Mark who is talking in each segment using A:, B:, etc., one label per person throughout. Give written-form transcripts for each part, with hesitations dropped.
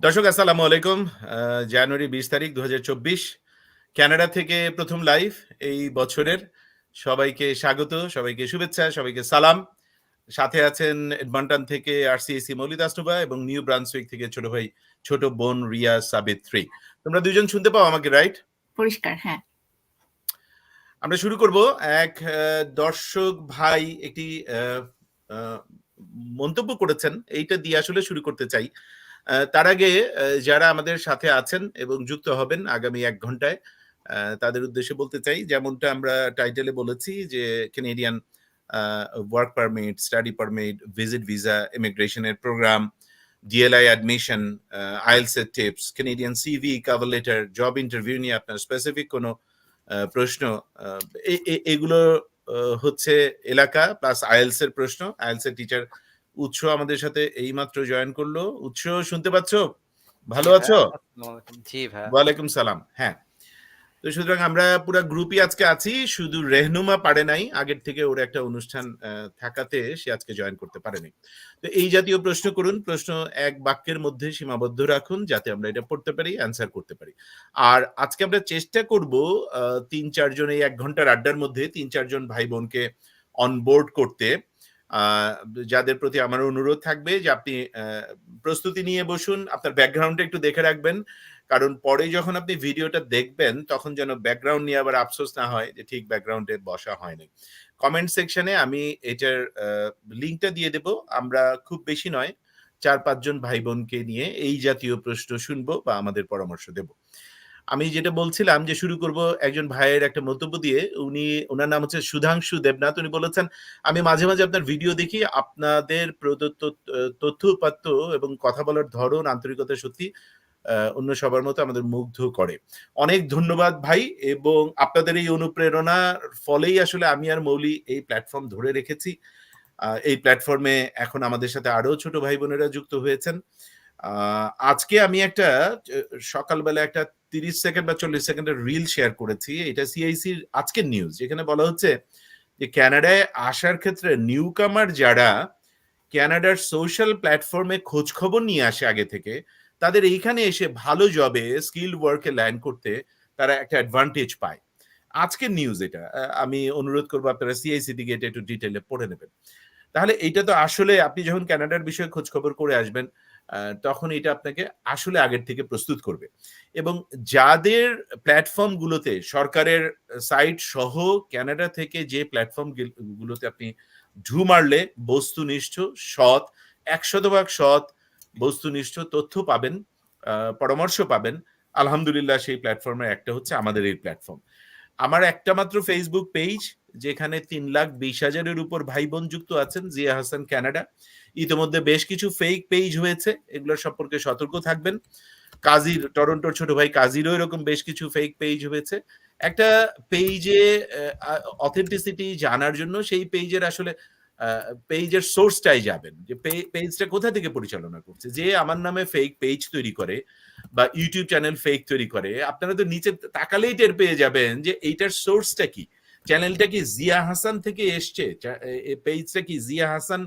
A: দর্শক আসসালামু আলাইকুম। জানুয়ারি ২০ তারিখ ২০২৪ কানাডা থেকে প্রথম লাইভ এই বছরের। সবাইকে স্বাগত, সবাইকে শুভেচ্ছা, সবাইকে সালাম। সাথে আছেন এডমন্টন থেকে RCIC মৌলি তাসনুভা এবং নিউ ব্রান্সউইক থেকে ছোট ভাই, ছোট বোন রিয়া সাবিত্রী। তোমরা দুজন শুনতে পাও আমাকে, রাইট?
B: পরিষ্কার, হ্যাঁ।
A: আমরা শুরু করব। এক দর্শক ভাই একটি মন্তব্য করেছেন, এইটা দিয়ে আসলে শুরু করতে চাই। তার আগে যারা আমাদের সাথে আছেন এবং যুক্ত হবেন আগামী ১ ঘন্টায়, তাদের উদ্দেশ্যে বলতে চাই, যেমনটা আমরা টাইটেলে বলেছি যে Canadian work permit, study permit, visit visa, ইমিগ্রেশনের প্রোগ্রাম, ডিএলআই অ্যাডমিশন, আইএলটিএস এর tips, Canadian CV, cover letter, job interview নিয়ে আপনার স্পেসিফিক কোনো প্রশ্ন, এগুলো হচ্ছে এলাকা প্লাস আইএলটিএস এর প্রশ্ন। আইএলটিএস এর টিচার উৎস আমাদের সাথে এইমাত্র জয়েন করলো। উৎস শুনতে পাচ্ছ? ভালো আছো?
C: জি ভাই।
A: ওয়ালাইকুম সালাম। হ্যাঁ, তো সুতরাং আমরা পুরো গ্রুপই আজকে আছি, শুধু রেহনুমা পারে নাই, আগের থেকে ওর একটা অনুষ্ঠান থাকাতে সে আজকে জয়েন করতে পারেনি। তো এই জাতীয় প্রশ্ন করুন, প্রশ্ন এক বাক্যের মধ্যে সীমাবদ্ধ রাখুন যাতে আমরা এটা পড়তে পারি, অ্যান্সার করতে পারি। আর আজকে আমরা চেষ্টা করব ৩-৪ জন, এই ১ ঘন্টার আড্ডার মধ্যে ৩-৪ জন ভাই বোনকে অনবোর্ড করতে। যাদের প্রতি আমার অনুরোধ থাকবে যে আপনি প্রস্তুতি নিয়ে বসুন, আপনার ব্যাকগ্রাউন্ডটা একটু দেখে রাখবেন, কারণ পরে যখন আপনি ভিডিওটা দেখবেন তখন যেন ব্যাকগ্রাউন্ড নিয়ে আবার আফসোস না হয় যে ঠিক ব্যাকগ্রাউন্ডে বসা হয়নি। কমেন্ট সেকশনে আমি এটার লিঙ্কটা দিয়ে দেব। আমরা খুব বেশি নয়, ৪-৫ জন ভাই বোনকে নিয়ে এই জাতীয় প্রশ্ন শুনবো বা আমাদের পরামর্শ দেব। আমি যেটা বলছিলাম যে শুরু করব একজন ভাইয়ের একটা মন্তব্য দিয়ে। ওনার নাম হচ্ছে সুধাংশু দেবনাথ। উনি বলেছেন, আমি মাঝে মাঝে আপনার ভিডিও দেখি, আপনাদের প্রদত্ত তথ্য উপাত্ত এবং কথা বলার ধরন, আন্তরিকতা সত্যি অন্য সবার মতো আমাদের মুগ্ধ করে। অনেক ধন্যবাদ ভাই, এবং আপনাদের এই অনুপ্রেরণার ফলেই আসলে আমি আর মৌলি এই প্ল্যাটফর্ম ধরে রেখেছি। এই প্ল্যাটফর্মে এখন আমাদের সাথে আরো ছোট ভাই বোনেরা যুক্ত হয়েছেন। আজকে আমি একটা সকালবেলা একটা 30 সেকেন্ড বা 40 সেকেন্ডের রিল শেয়ার করেছি। এটা সিআইসির আজকের নিউজ, যেখানে বলা হচ্ছে যে কানাডায় আসার ক্ষেত্রে নিউ কামার যারা কানাডার সোশ্যাল প্ল্যাটফর্মে খোঁজ খবর নিয়ে আসে আগে থেকে, তাদের এইখানে এসে ভালো জবে, স্কিল ওয়ার্কে ল্যান্ড করতে তারা একটা অ্যাডভান্টেজ পায়। আজকের নিউজ এটা। আমি অনুরোধ করবো আপনারা সিআইসি দিকে এটা একটু ডিটেইলে পড়ে নেবেন। তাহলে এটা তো আসলে আপনি যখন কানাডার বিষয়ে খোঁজ খবর করে আসবেন, তখন এটা আপনাকে আসলে আগের থেকে প্রস্তুত করবে। এবং যাদের প্ল্যাটফর্ম গুলোতে সরকারের সাইট সহ কানাডা থেকে যে প্ল্যাটফর্ম গুলোতে আপনি ঢু মারলে বস্তুনিষ্ঠ, সৎ, ১০০% সৎ, বস্তুনিষ্ঠ তথ্য পাবেন, পরামর্শ পাবেন, আলহামদুলিল্লাহ সেই প্ল্যাটফর্মের একটা হচ্ছে আমাদের এই প্ল্যাটফর্ম। আমার একটা মাত্র ফেসবুক পেজ, যেখানে ৩,২০,০০০-এর উপর ভাই বোন যুক্ত আছেন, জিয়া হাসান কানাডা। ইতিমধ্যে বেশ কিছু ফেক পেজ হয়েছে, এগুলোর সম্পর্কে সতর্ক থাকবেন। কাজীর, টরন্টোর ছোট ভাই কাজীরও এরকম বেশ কিছু ফেক পেজ হয়েছে। একটা পেজে অথেন্টিসিটি জানার জন্য সেই পেজের আসলে পেজের সোর্সটাই যাবেন, যে পেজটা কোথা থেকে পরিচালনা করছে। যে আমার নামে ফেক পেজ তৈরি করে বা ইউটিউব চ্যানেল ফেক তৈরি করে, আপনারা তো নিচে তাকালেই টের পেয়ে যাবেন যে এইটার সোর্সটা কি। চ্যানেলটা কি জিয়া হাসান থেকে এসছে, পেজটা কি জিয়া হাসান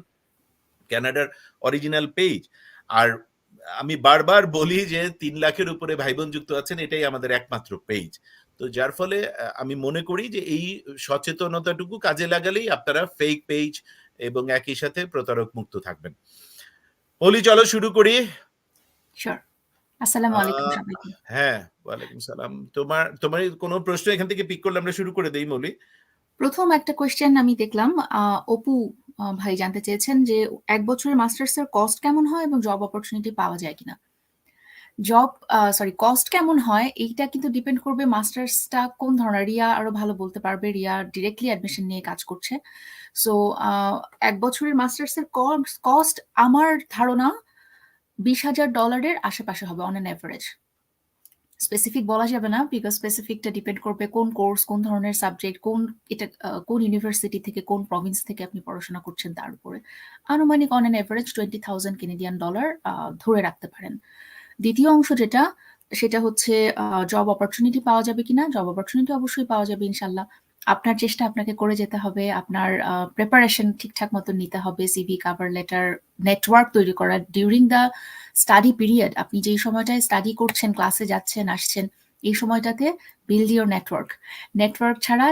A: কানাডার অরিজিনাল পেজ। আর আমি বারবার বলি যে ৩ লাখের উপরে ভাই বোন যুক্ত আছেন, এটাই আমাদের একমাত্র পেজ। তো যার ফলে আমি মনে করি যে এই সচেতনতাটুকু কাজে লাগালেই আপনারা ফেক পেজ এবং একই সাথে প্রতারক মুক্ত থাকবেন। বলি চলো শুরু করি।
B: শিওর। আসসালামু আলাইকুম সবাইকে।
A: হ্যাঁ, ওয়ালাইকুম সালাম। তোমার কোনো প্রশ্ন এখান থেকে পিক করলে আমরা শুরু করে দেই মৌলি।
B: প্রথম একটা কোয়েশ্চেন আমি দেখলাম, অপু ভাই জানতে চেয়েছেন যে ১ বছরের মাস্টার্সের কস্ট কেমন হয় এবং জব অপরচুনিটি পাওয়া যায় কিনা। কস্ট কেমন হয় এইটা কিন্তু ডিপেন্ড করবে মাস্টার্সটা কোন ধরনের। রিয়া আরো ভালো বলতে পারবে, রিয়া ডিরেক্টলি অ্যাডমিশন নিয়ে কাজ করছে। সো ১ বছরের মাস্টার্সের কস্ট আমার ধারণা $২০,০০০ আশেপাশে হবে অন অ্যান এভারেজ। স্পেসিফিক বলা যাবে না, বিকজ স্পেসিফিকটা ডিপেন্ড করবে কোন কোর্স, কোন ধরনের সাবজেক্ট, কোন ইউনিভার্সিটি থেকে, কোন প্রভিন্স থেকে আপনি পড়াশোনা করছেন তার উপরে। আনুমানিক অন অ্যান এভারেজ $20,000 ধরে রাখতে পারেন। দ্বিতীয় অংশ সেটা হচ্ছে জব অপরচুনিটি পাওয়া যাবে কিনা। জব অপরচুনিটি অবশ্যই পাওয়া যাবে ইনশাল্লাহ। আপনার চেষ্টা আপনাকে করে যেতে হবে, আপনার প্রিপারেশন ঠিকঠাক মতো নিতে হবে, সিভি, কভার লেটার, নেটওয়ার্ক তৈরি করা ডিউরিং দ্য স্টাডি পিরিয়ড। আপনি যেই সময়টায় স্টাডি করছেন, ক্লাসে যাচ্ছেন আসছেন, এই সময়টাতে বিল্ড ইউর নেটওয়ার্ক। নেটওয়ার্ক ছাড়া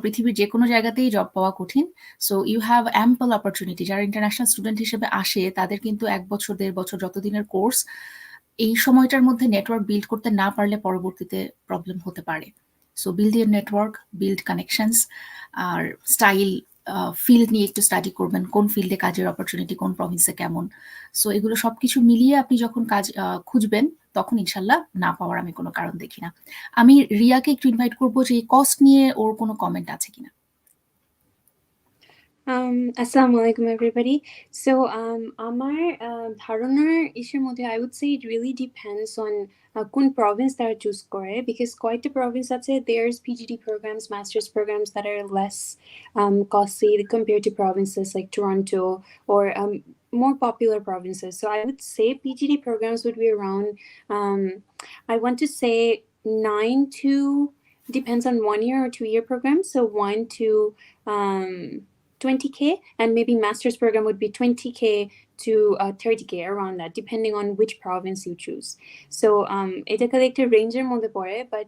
B: পৃথিবীর যে কোনো জায়গাতেই জব পাওয়া কঠিন। So you have ample opportunity. যারা ইন্টারন্যাশনাল স্টুডেন্ট হিসেবে আসে তাদের কিন্তু 1 বছর 1.5 বছর যতদিনের কোর্স, এই সময়টার মধ্যে নেটওয়ার্ক বিল্ড করতে না পারলে পরবর্তীতে প্রবলেম হতে পারে। So build your network, build connections, আর স্টাইল, ফিল্ড নিয়ে একটু স্টাডি করবেন, কোন ফিল্ডে কাজের অপরচুনিটি কোন প্রভিন্সে কেমন। সো এগুলো সবকিছু মিলিয়ে আপনি যখন কাজ খুঁজবেন তখন ইনশাল্লাহ না পাওয়ার আমি কোনো কারণ দেখি না। আমি রিয়াকে একটু ইনভাইট করবো যে কস্ট নিয়ে ওর কোনো কমেন্ট আছে কিনা।
C: Assalamu alaikum everybody. So আমার ধারণার ইসের মধ্যে I would say it really depends on কোন province তারা choose করে, because কয়েকটা province আছে there's PGD programs, master's programs that are less costly compared to provinces like Toronto or more popular provinces. So I would say PGD programs would be around I want to say 9 to, depends on 1 year or 2 year programs, so 1 to 20K, and maybe master's program would be 20K to 30K, around that, depending on which province you choose. So এটা একটা রেঞ্জের মধ্যে পড়ে, but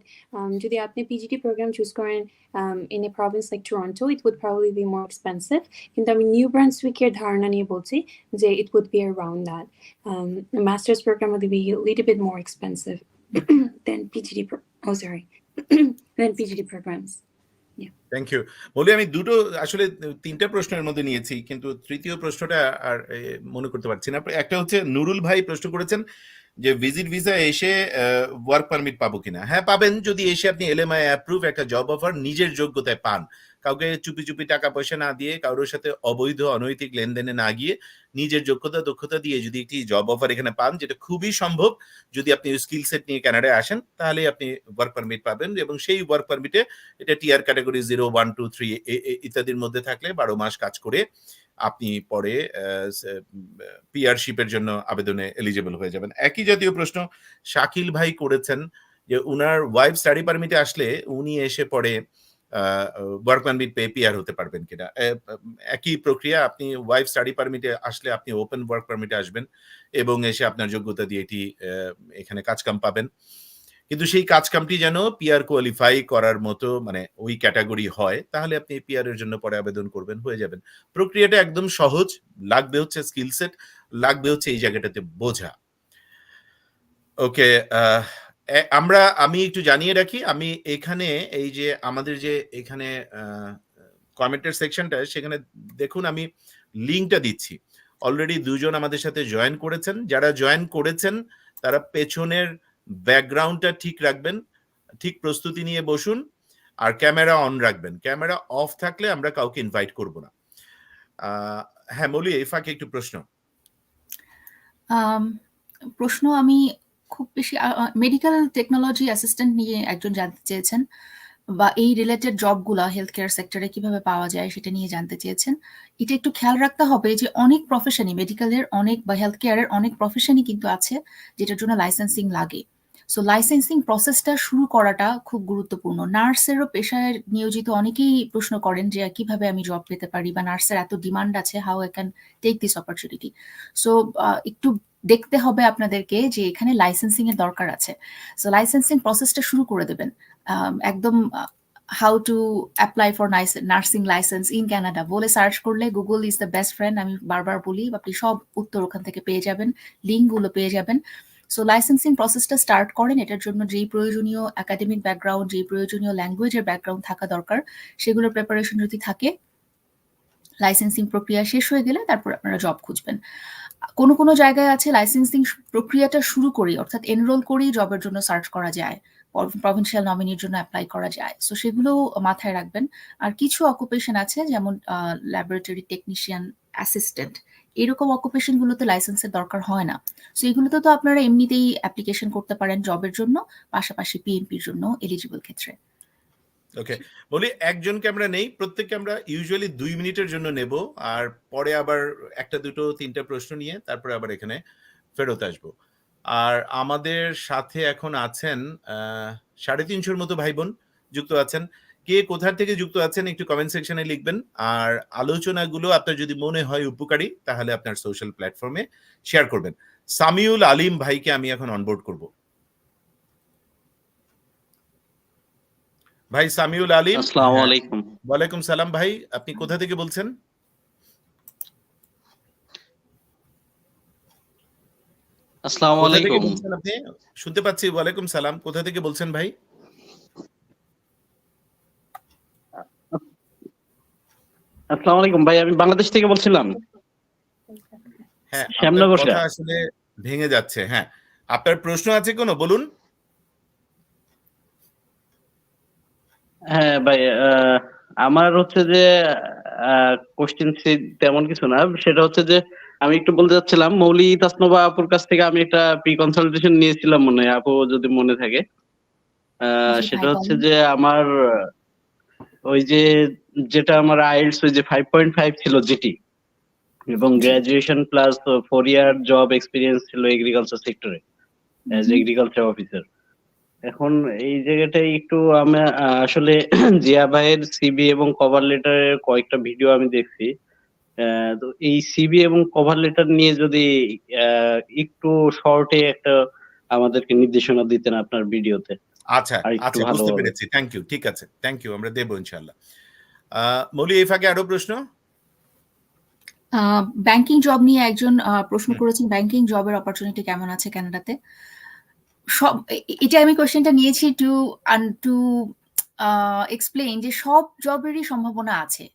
C: যদি আপনি PGD program choose করেন in a province like Toronto, it would probably be more expensive. কিন্তু আমি নিউ ব্রান্সউইকের ধারণা নিয়ে বলছি যে it would be around that. The master's program would be a little bit more expensive than than PGD programs.
A: Thank you. বলি আমি আসলে 3টা প্রশ্নের মধ্যে নিয়েছি, কিন্তু তৃতীয় প্রশ্নটা আর মনে করতে পারছি না। একটা হচ্ছে নুরুল ভাই প্রশ্ন করেছেন যে ভিজিট ভিসা এসে ওয়ার্ক পারমিট পাবো কিনা। হ্যাঁ পাবেন, যদি এসে আপনি এলএমআই অ্যাপ্রুভ একটা জব অফার নিজের যোগ্যতায় পান, কাউকে চুপি চুপি টাকা পয়সা না দিয়ে, কারোর সাথে অবৈধ অনৈতিক লেনদেনে না গিয়ে, নিজের যোগ্যতা দক্ষতা দিয়ে যদি একটি জব অফার এখানে পান, যেটা খুবই সম্ভব, যদি আপনি স্কিল সেট নিয়ে কানাডায় আসেন তাহলে আপনি ওয়ার্ক পারমিট পাবেন। এবং সেই ওয়ার্ক পারমিটে এটা টিআর ক্যাটাগরি 0, 1, 2, 3 ইত্যাদির মধ্যে থাকলে 12 মাস কাজ করে আপনি পরে পিআরশিপের জন্য আবেদনে এলিজিবল হয়ে যাবেন। একই জাতীয় প্রশ্ন শাকিল ভাই করেছেন যে উনার ওয়াইফ স্টাডি পারমিটে আসলে উনি এসে পরে ওয়ার্ক পারমিট পেয়ে পিআর হতে পারবেন কিনা। একই প্রক্রিয়া, আপনি ওয়াইফ স্টাডি পারমিটে আসলে আপনি ওপেন ওয়ার্ক পারমিটে আসবেন এবং এসে আপনার যোগ্যতা দিয়ে এটি এখানে কাজকাম পাবেন। কিন্তু সেই কাজকামটি যেন পিআর কোয়ালিফাই করার মতো, মানে ওই ক্যাটাগরি হয়, তাহলে আপনি পিআর এর জন্য পরে আবেদন করবেন, হয়ে যাবেন। প্রক্রিয়াটা একদম সহজ, লাগবে হচ্ছে স্কিল সেট, লাগবে হচ্ছে এই জায়গাটাতে বোঝা। ওকে, আমি একটু জানিয়ে রাখি, আমি এখানে এই যে আমাদের যে এখানে কমেন্টের সেকশনটা, সেখানে দেখুন আমি লিঙ্কটা দিচ্ছি। অলরেডি 2 জন আমাদের সাথে জয়েন করেছেন। যারা জয়েন করেছেন তারা পেছনের ব্যাকগ্রাউন্ডটা ঠিক রাখবেন, ঠিক প্রস্তুতি নিয়ে বসুন, আর ক্যামেরা অন রাখবেন। ক্যামেরা অফ থাকলে আমরা কাউকে ইনভাইট করব না। হ্যাঁ মৌলি, এই ফাঁকে একটু প্রশ্ন।
B: প্রশ্ন আমি খুব বেশি মেডিকেল টেকনোলজি অ্যাসিস্ট্যান্ট নিয়ে একজন জানতে চেয়েছেন, বা এই রিলেটেড জবগুলা হেলথ কেয়ার সেক্টরে কিভাবে পাওয়া যায় সেটা নিয়ে জানতে চেয়েছেন। এটা একটু খেয়াল রাখতে হবে যে অনেক প্রফেশনই, মেডিকেলের অনেক বা হেলথ কেয়ারের অনেক প্রফেশনই কিন্তু আছে যেটার জন্য লাইসেন্সিং লাগে। সো লাইসেন্সিং প্রসেসটা শুরু করাটা খুব গুরুত্বপূর্ণ। নার্সেরও পেশায় নিয়োজিত অনেকেই প্রশ্ন করেন যে কিভাবে আমি জব পেতে পারি, বা নার্সের এত ডিমান্ড আছে, how I can take this opportunity. So একটু দেখতে হবে আপনাদেরকে যে এখানে লাইসেন্সিং এর দরকার আছে। সো লাইসেন্সিং প্রসেসটা শুরু করে দেবেন একদম। How to apply for nursing licence in Canada বলে সার্চ করলে Google is the best friend, আমি বারবার বলি, আপনি সব উত্তর ওখান থেকে পেয়ে যাবেন, লিঙ্কগুলো পেয়ে যাবেন। সো লাইসেন্সিং প্রসেসটা স্টার্ট করেন। এটার জন্য যেই প্রয়োজনীয় একাডেমিক ব্যাকগ্রাউন্ড, যেই প্রয়োজনীয় ল্যাঙ্গুয়েজের ব্যাকগ্রাউন্ড থাকা দরকার, সেগুলোর প্রিপারেশন যদি থাকে, লাইসেন্সিং প্রক্রিয়া শেষ হয়ে গেলে তারপর আপনারা জব খুঁজবেন। কোনো কোনো জায়গায় আছে লাইসেন্সিং প্রক্রিয়াটা শুরু করি, অর্থাৎ এনরোল করেই জবের জন্য সার্চ করা যায়, প্রভিন্সিয়াল নমিনির জন্য অ্যাপ্লাই করা যায়। সো সেগুলো মাথায় রাখবেন। আর কিছু অকুপেশন আছে যেমন ল্যাবরেটরি টেকনিশিয়ান, অ্যাসিস্ট্যান্ট, এরকম অকুপেশনগুলোতে লাইসেন্সের দরকার হয় না। সো এগুলোতে তো আপনারা এমনিতেই অ্যাপ্লিকেশন করতে পারেন জবের জন্য, পাশাপাশি পিএনপির জন্য এলিজিবল ক্ষেত্রে।
A: ওকে, বলি একজনকে আমরা নেই, প্রত্যেককে আমরা ইউজুয়ালি 2 মিনিটের জন্য নেব, আর পরে আবার 1, 2, 3টা প্রশ্ন নিয়ে তারপরে আবার এখানে ফেরত আসবো। আর আমাদের সাথে এখন আছেন 350 মতো ভাই বোন যুক্ত আছেন। কে কোথা থেকে যুক্ত আছেন একটু কমেন্ট সেকশনে লিখবেন। আর আলোচনাগুলো আপনার যদি মনে হয় উপকারী তাহলে আপনার সোশ্যাল প্ল্যাটফর্মে শেয়ার করবেন। সামিউল আলিম ভাইকে আমি এখন অনবোর্ড করব। ভাই সামিউল আলিম,
D: আসসালামু
A: হ্যাঁ,
D: আলাইকুম।
A: ওয়ালাইকুম সালাম ভাই, আপনি কোথা থেকে বলছেন?
D: আসসালামু
A: কোথা থেকে
D: আলাইকুম।
A: বলছেন আপনি? শুনতে পাচ্ছি, ওয়ালাইকুম সালাম। কোথা থেকে বলছেন ভাই?
D: আসসালামু আলাইকুম ভাই, আমি বাংলাদেশ থেকে বলছিলাম।
A: হ্যাঁ, আপনার
D: শ্যামনগর
A: কথা আসলে ভেঙে যাচ্ছে। হ্যাঁ, আপনার প্রশ্ন আছে কোনো, বলুন।
D: হ্যাঁ ভাই, আমার হচ্ছে যে কোশ্চেন তেমন কিছু না, সেটা হচ্ছে যে আমি একটু বলতে চাচ্ছিলাম, মৌলি তাসনোভা আপুর কাছ থেকে আমি একটা প্রি কনসালটেশন নিয়েছিলাম, মনে হয় আপু যদি মনে থাকে।
B: জি
D: সেটা
B: ভাই
D: হচ্ছে
B: বলেন।
D: যে আমার ওই যে যেটা আমার আইএলটিএস ওই যে 5.5 ছিল যেটি, এবং
B: জি।
D: গ্রাজুয়েশন প্লাস 4 ইয়ার জব এক্সপিরিয়েন্স ছিল এগ্রিকালচার সেক্টরে অ্যাজ এগ্রিকালচার অফিসার। এখন এই জায়গাটাই একটু আমি আসলে জিয়া ভাইয়ের সিবি এবং কভার লেটারের কয়েকটা ভিডিও আমি দেখছি। তো এই সিবি এবং কভার লেটার নিয়ে যদি একটু শর্টে একটা আমাদেরকে নির্দেশনা দিতেন আপনার ভিডিওতে,
A: আচ্ছা,
D: আর একটু
A: আচ্ছা,
D: ভালো
A: বুঝতে
D: হবে।
A: পেরেছি। Thank you. ঠিক আছে। Thank you. আমরা দেব ইনশাআল্লাহ। মৌলি, এই ফাঁকে আরো প্রশ্ন?
B: ব্যাংকিং জব নিয়ে একজন প্রশ্ন
A: হুম।
B: করেছেন, ব্যাংকিং জবের অপরচুনিটি কেমন আছে কানাডাতে? সব এটা আমি কোশ্চেনটা নিয়েছি টু এক্সপ্লেইন যে সব জবেরই সম্ভাবনা আছে।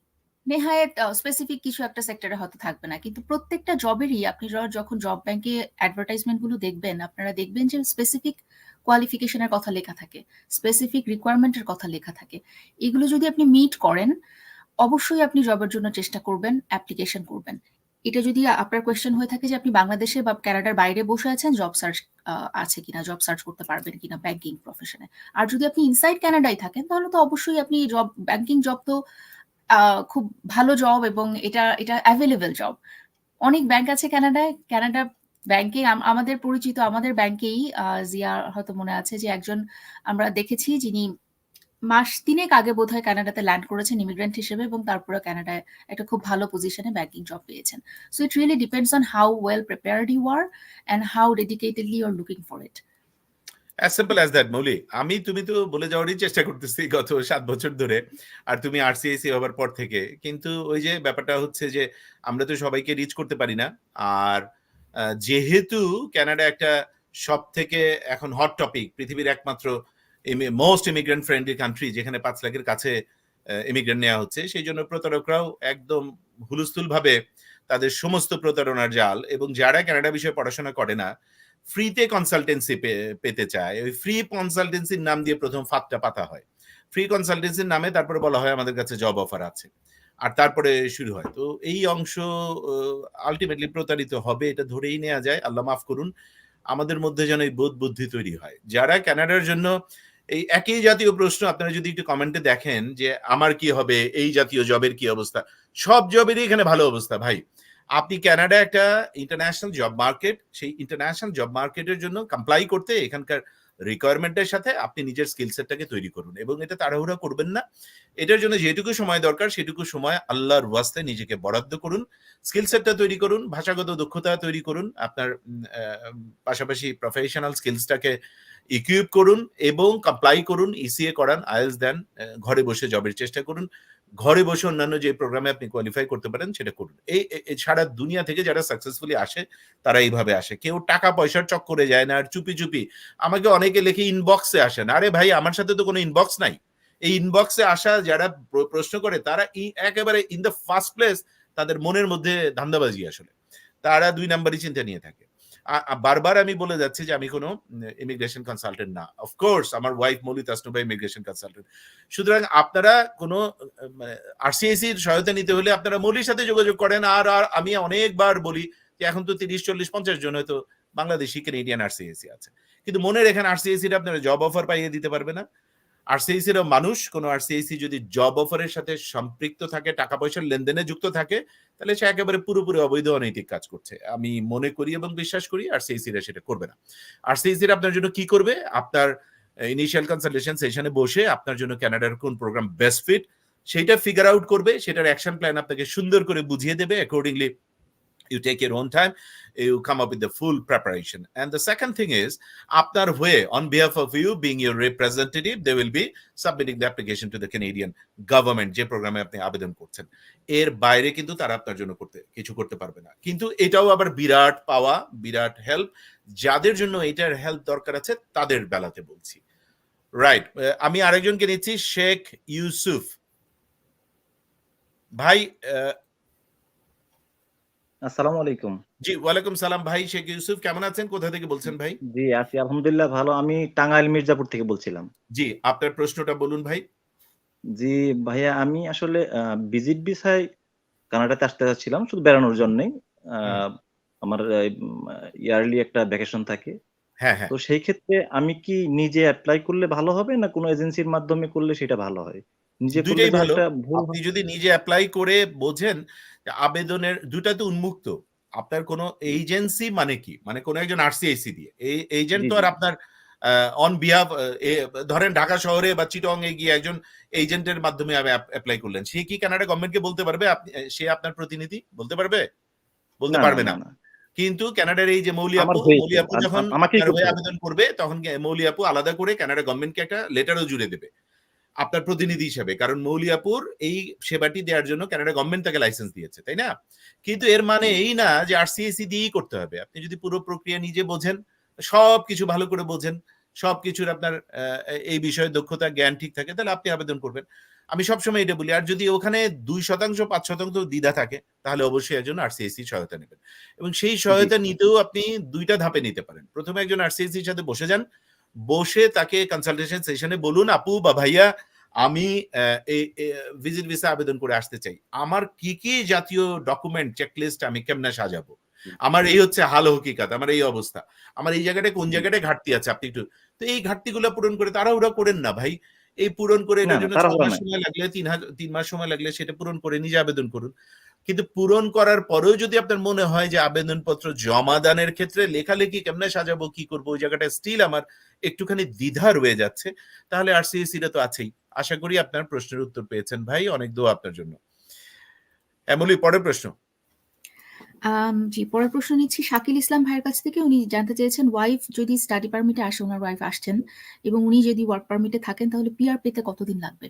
B: নেহায়েত স্পেসিফিক কিছু একটা সেক্টরে হয়তো থাকবে না, কিন্তু প্রত্যেকটা জবেরই আপনি যখন জব ব্যাংকে অ্যাডভার্টাইজমেন্ট গুলো দেখবেন, আপনারা দেখবেন যে স্পেসিফিক কোয়ালিফিকেশনের কথা লেখা থাকে, স্পেসিফিক রিকোয়ারমেন্টের কথা লেখা থাকে। এগুলো যদি আপনি মিট করেন, অবশ্যই আপনি জবের জন্য চেষ্টা করবেন, অ্যাপ্লিকেশন করবেন। এটা যদি আপনার কোয়েশ্চেন হয়ে থাকে যে আপনি বাংলাদেশে বা কানাডার বাইরে বসে আছেন, জব সার্চ আছে কিনা, জব সার্চ করতে পারবেন কিনা ব্যাংকিং প্রফেশনে। আর যদি আপনি ইনসাইড কানাডায় থাকেন তাহলে তো অবশ্যই আপনি ব্যাংকিং জব তো খুব ভালো জব, এবং এটা এটা অ্যাভেলেবল জব। অনেক ব্যাংক আছে কানাডায়। কানাডা ব্যাংকে আমাদের পরিচিত, আমাদের ব্যাংকেই জিয়া হয়তো মনে আছে যে একজন আমরা দেখেছি যিনি মাস ৩ আগে বোধহয় কানাডাতে ল্যান্ড করেছেন ইমিগ্রেন্ট হিসেবে, এবং তারপরে কানাডায় একটা খুব ভালো পজিশনে ব্যাংকিং জব পেয়েছেন। So it really depends on how well prepared you are and how dedicatedly you are looking for it.
A: As simple as that Mouli. তুমি তো বলে যাওয়ারই চেষ্টা করতেছি গত ৭ বছর ধরে, আর তুমি আরসিআইসি হবার পর থেকে। কিন্তু ওই যে ব্যাপারটা হচ্ছে যে আমরা তো সবাইকে রিচ করতে পারি না। আর যেহেতু কানাডা একটা সব থেকে এখন হট টপিক, পৃথিবীর একমাত্র মোস্ট ইমিগ্রেন্ট ফ্রেন্ডলি কান্ট্রি, যেখানে 5 লাখের কাছে ইমিগ্রেন্ট নেওয়া হচ্ছে, সেই জন্য প্রতারকরাও একদম হুলস্থুল ভাবে তাদের সমস্ত প্রতারণার জাল, এবং যারা কানাডা বিষয়ে পড়াশোনা করে না, ফ্রিতে কনসালটেন্সি পেতে চায়, ওই ফ্রি কনসালটেন্সির নাম দিয়ে প্রথম ফাঁদটা পাতা হয়। ফ্রি কনসালটেন্সির নামে তারপরে বলা হয় আমাদের কাছে জব অফার আছে, আর তারপরে শুরু হয়। তো এই অংশ আলটিমেটলি প্রতারিত হবে, এটা ধরেই নেওয়া যায়। আল্লাহ মাফ করুন, আমাদের মধ্যে যেন এই বোধ বুদ্ধি তৈরি হয়। যারা কানাডার জন্য এই একই জাতীয় প্রশ্ন আপনারা যদি একটু কমেন্টে দেখেন যে আমার কি হবে, এই জাতীয় জবের কি অবস্থা, সব জবেরই এখানে ভালো অবস্থা ভাই। আপনি কানাডা একটা ইন্টারন্যাশনাল জব মার্কেট, সেই ইন্টারন্যাশনাল জব মার্কেটের জন্য কমপ্লাই করতে এখানকার রিকোয়ারমেন্টের সাথে আপনি নিজের স্কিল সেটটাকে তৈরি করুন, এবং এটা তাড়াহুড়া করবেন না। এটার জন্য যেটুকু সময় দরকার সেটুকু সময় আল্লাহর ওয়াস্তে নিজেকে বরাদ্দ করুন, স্কিল সেটটা তৈরি করুন, ভাষাগত দক্ষতা তৈরি করুন, আপনার পাশাপাশি প্রফেশনাল স্কিলসটাকে ইকুইপ করুন, এবং কমপ্লাই করুন, ইসিএ করান, আইএলটিএস দেন, ঘরে বসে জবের চেষ্টা করুন, ঘরে বসে অন্যান্য যে প্রোগ্রামে আপনি কোয়ালিফাই করতে পারেন সেটা করুন। এই সারা দুনিয়া থেকে যারা সাকসেসফুলি আসে তারা এইভাবে আসে। কেউ টাকা পয়সার চক্করে যায় না, আর চুপি চুপি আমাকে অনেকে লেখে ইনবক্সে আসেন। আরে ভাই, আমার সাথে তো কোনো ইনবক্স নাই। এই ইনবক্সে আসা যারা প্রশ্ন করে তারা একেবারে ইন দ্য ফার্স্ট প্লেস তাদের মনের মধ্যে ধান্দাবাজি, আসলে তারা 2 নাম্বারই চিন্তা নিয়ে থাকে। বারবার আমি বলে যাচ্ছি যে আমি কোনো ইমিগ্রেশন কনসালটেন্ট না। অফকোর্স আমার ওয়াইফ মৌলি তাসনুভা ইমিগ্রেশন কনসালটেন্ট। সুতরাং আপনারা কোনো আরসিআইসির সহায়তা নিতে হলে আপনারা মৌলির সাথে যোগাযোগ করেন। আর আমি অনেকবার বলি যে এখন তো 30, 40, 50 জন হয়তো বাংলাদেশি কানাডিয়ান আরসিআইসি আছে, কিন্তু মনে রেখেন আরসিআইসির আপনারা জব অফার পাইয়ে দিতে পারবে না। আরসিআইসির মানুষ, কোন আরসিআইসি যদি জব অফারের সাথে সম্পৃক্ত থাকে, টাকা পয়সার লেনদেনে যুক্ত থাকে, তাহলে সে একেবারে পুরোপুরি অবৈধ অনৈতিক কাজ করছে। আমি মনে করি এবং বিশ্বাস করি আরসিআইসিরা সেটা করবে না। আরসিআইসিরা আপনার জন্য কি করবে? আপনার ইনিশিয়াল কনসালটেশন সেশনে বসে আপনার জন্য কানাডার কোন প্রোগ্রাম বেস্ট ফিট সেটা ফিগার আউট করবে, সেটার অ্যাকশন প্ল্যান আপনাকে সুন্দর করে বুঝিয়ে দেবে। Accordingly you take your own time, you come up with the full preparation. And the second thing is, আপনার হয়ে, on behalf of you being your representative, they will be submitting the application to the Canadian government যে প্রোগ্রামে আপনি আবেদন করছেন। এর বাইরে কিন্তু তারা আপনার জন্য কিছু করতে পারবে না। কিন্তু এটাও আবার বিরাট পাওয়া, বিরাট হেল্প, যাদের জন্য এটার হেল্প দরকার আছে তাদের বেলাতে বলছি। রাইট, আমি আরেকজনকে নিচ্ছি, শেখ ইউসুফ ভাই।
E: আসসালামু আলাইকুম।
A: জি, ওয়ালাইকুম সালাম ভাই। শেখ ইউসুফ কেমন আছেন? কোথা থেকে বলছেন ভাই?
E: জি, আছি আলহামদুলিল্লাহ ভালো। আমি টাঙ্গাইল মির্জাপুর থেকে বলছিলাম।
A: জি, আপনার প্রশ্নটা বলুন ভাই।
E: জি ভাইয়া, আমি আসলে ভিজিট ভিসায় কানাডাতে আসতে চাচ্ছিলাম শুধু বেড়ানোর জন্যই। আমার ইয়ারলি একটা ভ্যাকেশন থাকে।
A: হ্যাঁ, হ্যাঁ।
E: তো সেই ক্ষেত্রে আমি কি নিজে এপ্লাই করলে ভালো হবে না কোনো এজেন্সির মাধ্যমে করলে সেটা ভালো হয়? নিজে করলে
A: দুইটাই
E: যে
A: ভালো।
E: একটা ভুল
A: আপনি যদি নিজে এপ্লাই করে বোঝেন আবেদনের দুটা তো উন্মুক্ত। আপনার কোনো এজেন্সি মানে কি? মানে কোনো একজন আরসিআইসি দিয়ে। এই এজেন্ট
E: জি,
A: তো
E: জি।
A: আর আপনার অন বিহাফ ধরেন ঢাকা শহরে বা চিটং এ গিয়ে একজন এজেন্টের মাধ্যমে এপ্লাই করলেন। সে কি কানাডা গভর্নমেন্টকে বলতে পারবে সে আপনার প্রতিনিধি? বলতে পারবে? বলতে
E: না,
A: পারবে
E: না,
A: না।
E: না।
A: কিন্তু কানাডার এই যে মৌলি
E: আমার
A: আপু
E: হয়েছে।
A: যখন
E: আমাকেই
A: আপনার
E: করতে
A: হয়ে
E: হবে।
A: আবেদন করবে তখন মৌলি আপু আলাদা করে কানাডা গভর্নমেন্টকে একটা লেটারও জুড়ে দেবে আপনার প্রতিনিধি হিসেবে। কারণ মৌলিয়াপুর এই সেবাটি দেওয়ার জন্য কানাডা গভর্নমেন্ট তাকে লাইসেন্স দিয়েছে, তাই না? কিন্তু এর মানে এই না যে আরসিএসি দিয়েই করতে হবে। আপনি যদি পুরো প্রক্রিয়া নিজে বোঝেন, সবকিছু ভালো করে বোঝেন, সবকিছুর আপনার এই বিষয়ে দক্ষতা জ্ঞান ঠিক থাকে, তাহলে আপনি আবেদন করবেন। আমি সবসময় এটা বলি। আর যদি ওখানে 2% 5% দ্বিধা থাকে, তাহলে অবশ্যই একজন আরসিএসি সহায়তা নেবেন। এবং সেই সহায়তা নিতেও আপনি দুইটা ধাপে নিতে পারেন। প্রথমে একজন আরসিএসির সাথে বসে যান, বসে তাকে কনসালটেশন সেশনে বলুন, আপু বা ভাইয়া আমি ভিজিট ভিসা আবেদন করে আসতে চাই, আমার কি কি জাতীয় ডকুমেন্ট চেকলিস্ট আমি কেমনে সাজাবো, আমার এই হচ্ছে হাল হকিকাত, আমার এই অবস্থা, আমার এই জায়গাটা কোন জায়গাটায় ঘাটতি আছে, আপনি একটু তো এই ঘাটতিগুলো পূরণ করে তাড়াহুড়া করেন না ভাই। এই পূরণ করে
E: না,
A: এটার
E: না,
A: জন্য 6
E: তাড়াহুড়া
A: মাস
E: নাই।
A: সময় লাগলে 3 মাস সময় লাগলে সেটা পূরণ করে নিজে আবেদন করুন। কিন্তু পূরণ করার পরেও যদি আপনার মনে হয় যে আবেদনপত্র জমা দানের ক্ষেত্রে লেখালেখি কেমনে সাজাবো, কি করবো, ওই জায়গাটা স্টিল আমার একটুখানি দ্বিধা রয়ে যাচ্ছে, তাহলে আরসিএসি টা তো আছেই। আশা করি আপনার প্রশ্নের উত্তর পেয়েছেন ভাই। অনেক দোয়া আপনার জন্য। এমনই পরের প্রশ্ন।
B: জি, পরের প্রশ্ন নিচ্ছি শাকিল ইসলাম ভাইয়ের কাছ থেকে। উনি জানতে চেয়েছেন, ওয়াইফ যদি স্টাডি পারমিটে আসে, ওনার ওয়াইফ আসছেন এবং উনি যদি ওয়ার্ক পারমিটে থাকেন, তাহলে পিআর পেতে কতদিন লাগবে?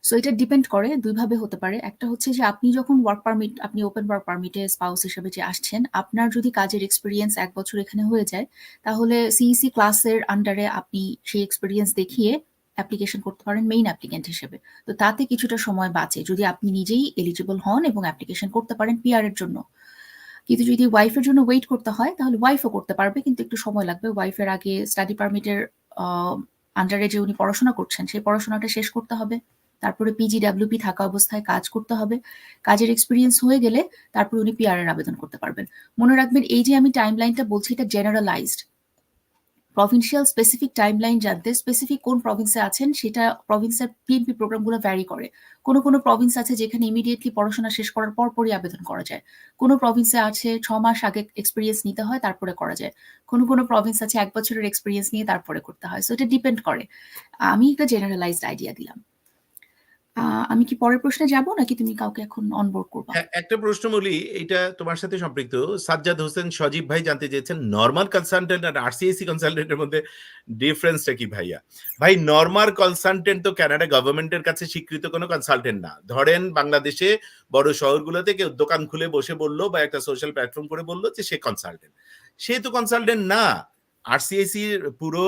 B: সো এটা ডিপেন্ড করে, দুইভাবে হতে পারে। একটা হচ্ছে যে আপনি যখন ওয়ার্ক পারমিট, আপনি ওপেন ওয়ার্ক পারমিটে স্পাউস হিসেবে যে আসছেন, আপনার যদি কাজের এক্সপিরিয়েন্স 1 বছর এখানে হয়ে যায়, তাহলে সিইসি ক্লাসের আন্ডারে আপনি সেই এক্সপিরিয়েন্স দেখিয়ে অ্যাপ্লিকেশন করতে পারেন মেইন অ্যাপ্লিকেন্ট হিসেবে। তো তাতে কিছুটা সময় বাঁচে যদি আপনি নিজেই এলিজিবল হন এবং অ্যাপ্লিকেশন করতে পারেন পিআর এর জন্য। কিন্তু যদি ওয়াইফের জন্য ওয়েট করতে হয়, তাহলে ওয়াইফও করতে পারবে, কিন্তু একটু সময় লাগবে। ওয়াইফের আগে স্টাডি পারমিটের আন্ডারে যে উনি পড়াশোনা করছেন, সেই পড়াশোনাটা শেষ করতে হবে। তারপরে পিজিডাব্লিউপি থাকা অবস্থায় কাজ করতে হবে। কাজের এক্সপিরিয়েন্স হয়ে গেলে তারপরে উনি পিআর এর আবেদন করতে পারবেন। মনে রাখবেন, এই যে আমি টাইমলাইনটা বলছি, এটা জেনারেলাইজড। প্রভিন্সিয়াল স্পেসিফিক টাইমলাইন জানতে, স্পেসিফিক কোন প্রভিন্সে আছেন সেটা প্রভিন্সের পিএনপি প্রোগ্রামগুলো ভ্যারি করে। কোনো কোনো প্রভিন্স আছে যেখানে ইমিডিয়েটলি পড়াশোনা শেষ করার পরপরই আবেদন করা যায়। কোনো প্রভিন্সে আছে 6 মাস আগে এক্সপিরিয়েন্স নিতে হয়, তারপরে করা যায়। কোনো কোনো প্রভিন্স আছে 1 বছরের এক্সপিরিয়েন্স নিয়ে তারপরে করতে হয়। সো এটা ডিপেন্ড করে। আমি একটা জেনারেলাইজড আইডিয়া দিলাম। আমি কি পরের প্রশ্নে যাব নাকি তুমি কাউকে এখন অনবোর্ড করবা?
A: হ্যাঁ, একটা প্রশ্ন বলি, এটা তোমার সাথে সম্পৃক্ত। সাজ্জাদ হোসেন সজীব ভাই জানতে চেয়েছেন, নরমাল কনসালটেন্ট আর আরসিএসি কনসালটেন্টের মধ্যে ডিফারেন্সটা কি ভাইয়া? ভাই, নরমাল কনসালটেন্ট তো কানাডা গভর্নমেন্টের কাছে স্বীকৃত কোনো কনসালটেন্ট না। ধরেন বাংলাদেশে বড় শহরগুলোতে কেউ দোকান খুলে বসে বললো বা একটা সোশ্যাল প্ল্যাটফর্ম করে বললো যে সে কনসালটেন্ট, সে তো কনসালটেন্ট না। আরসিআইসির পুরো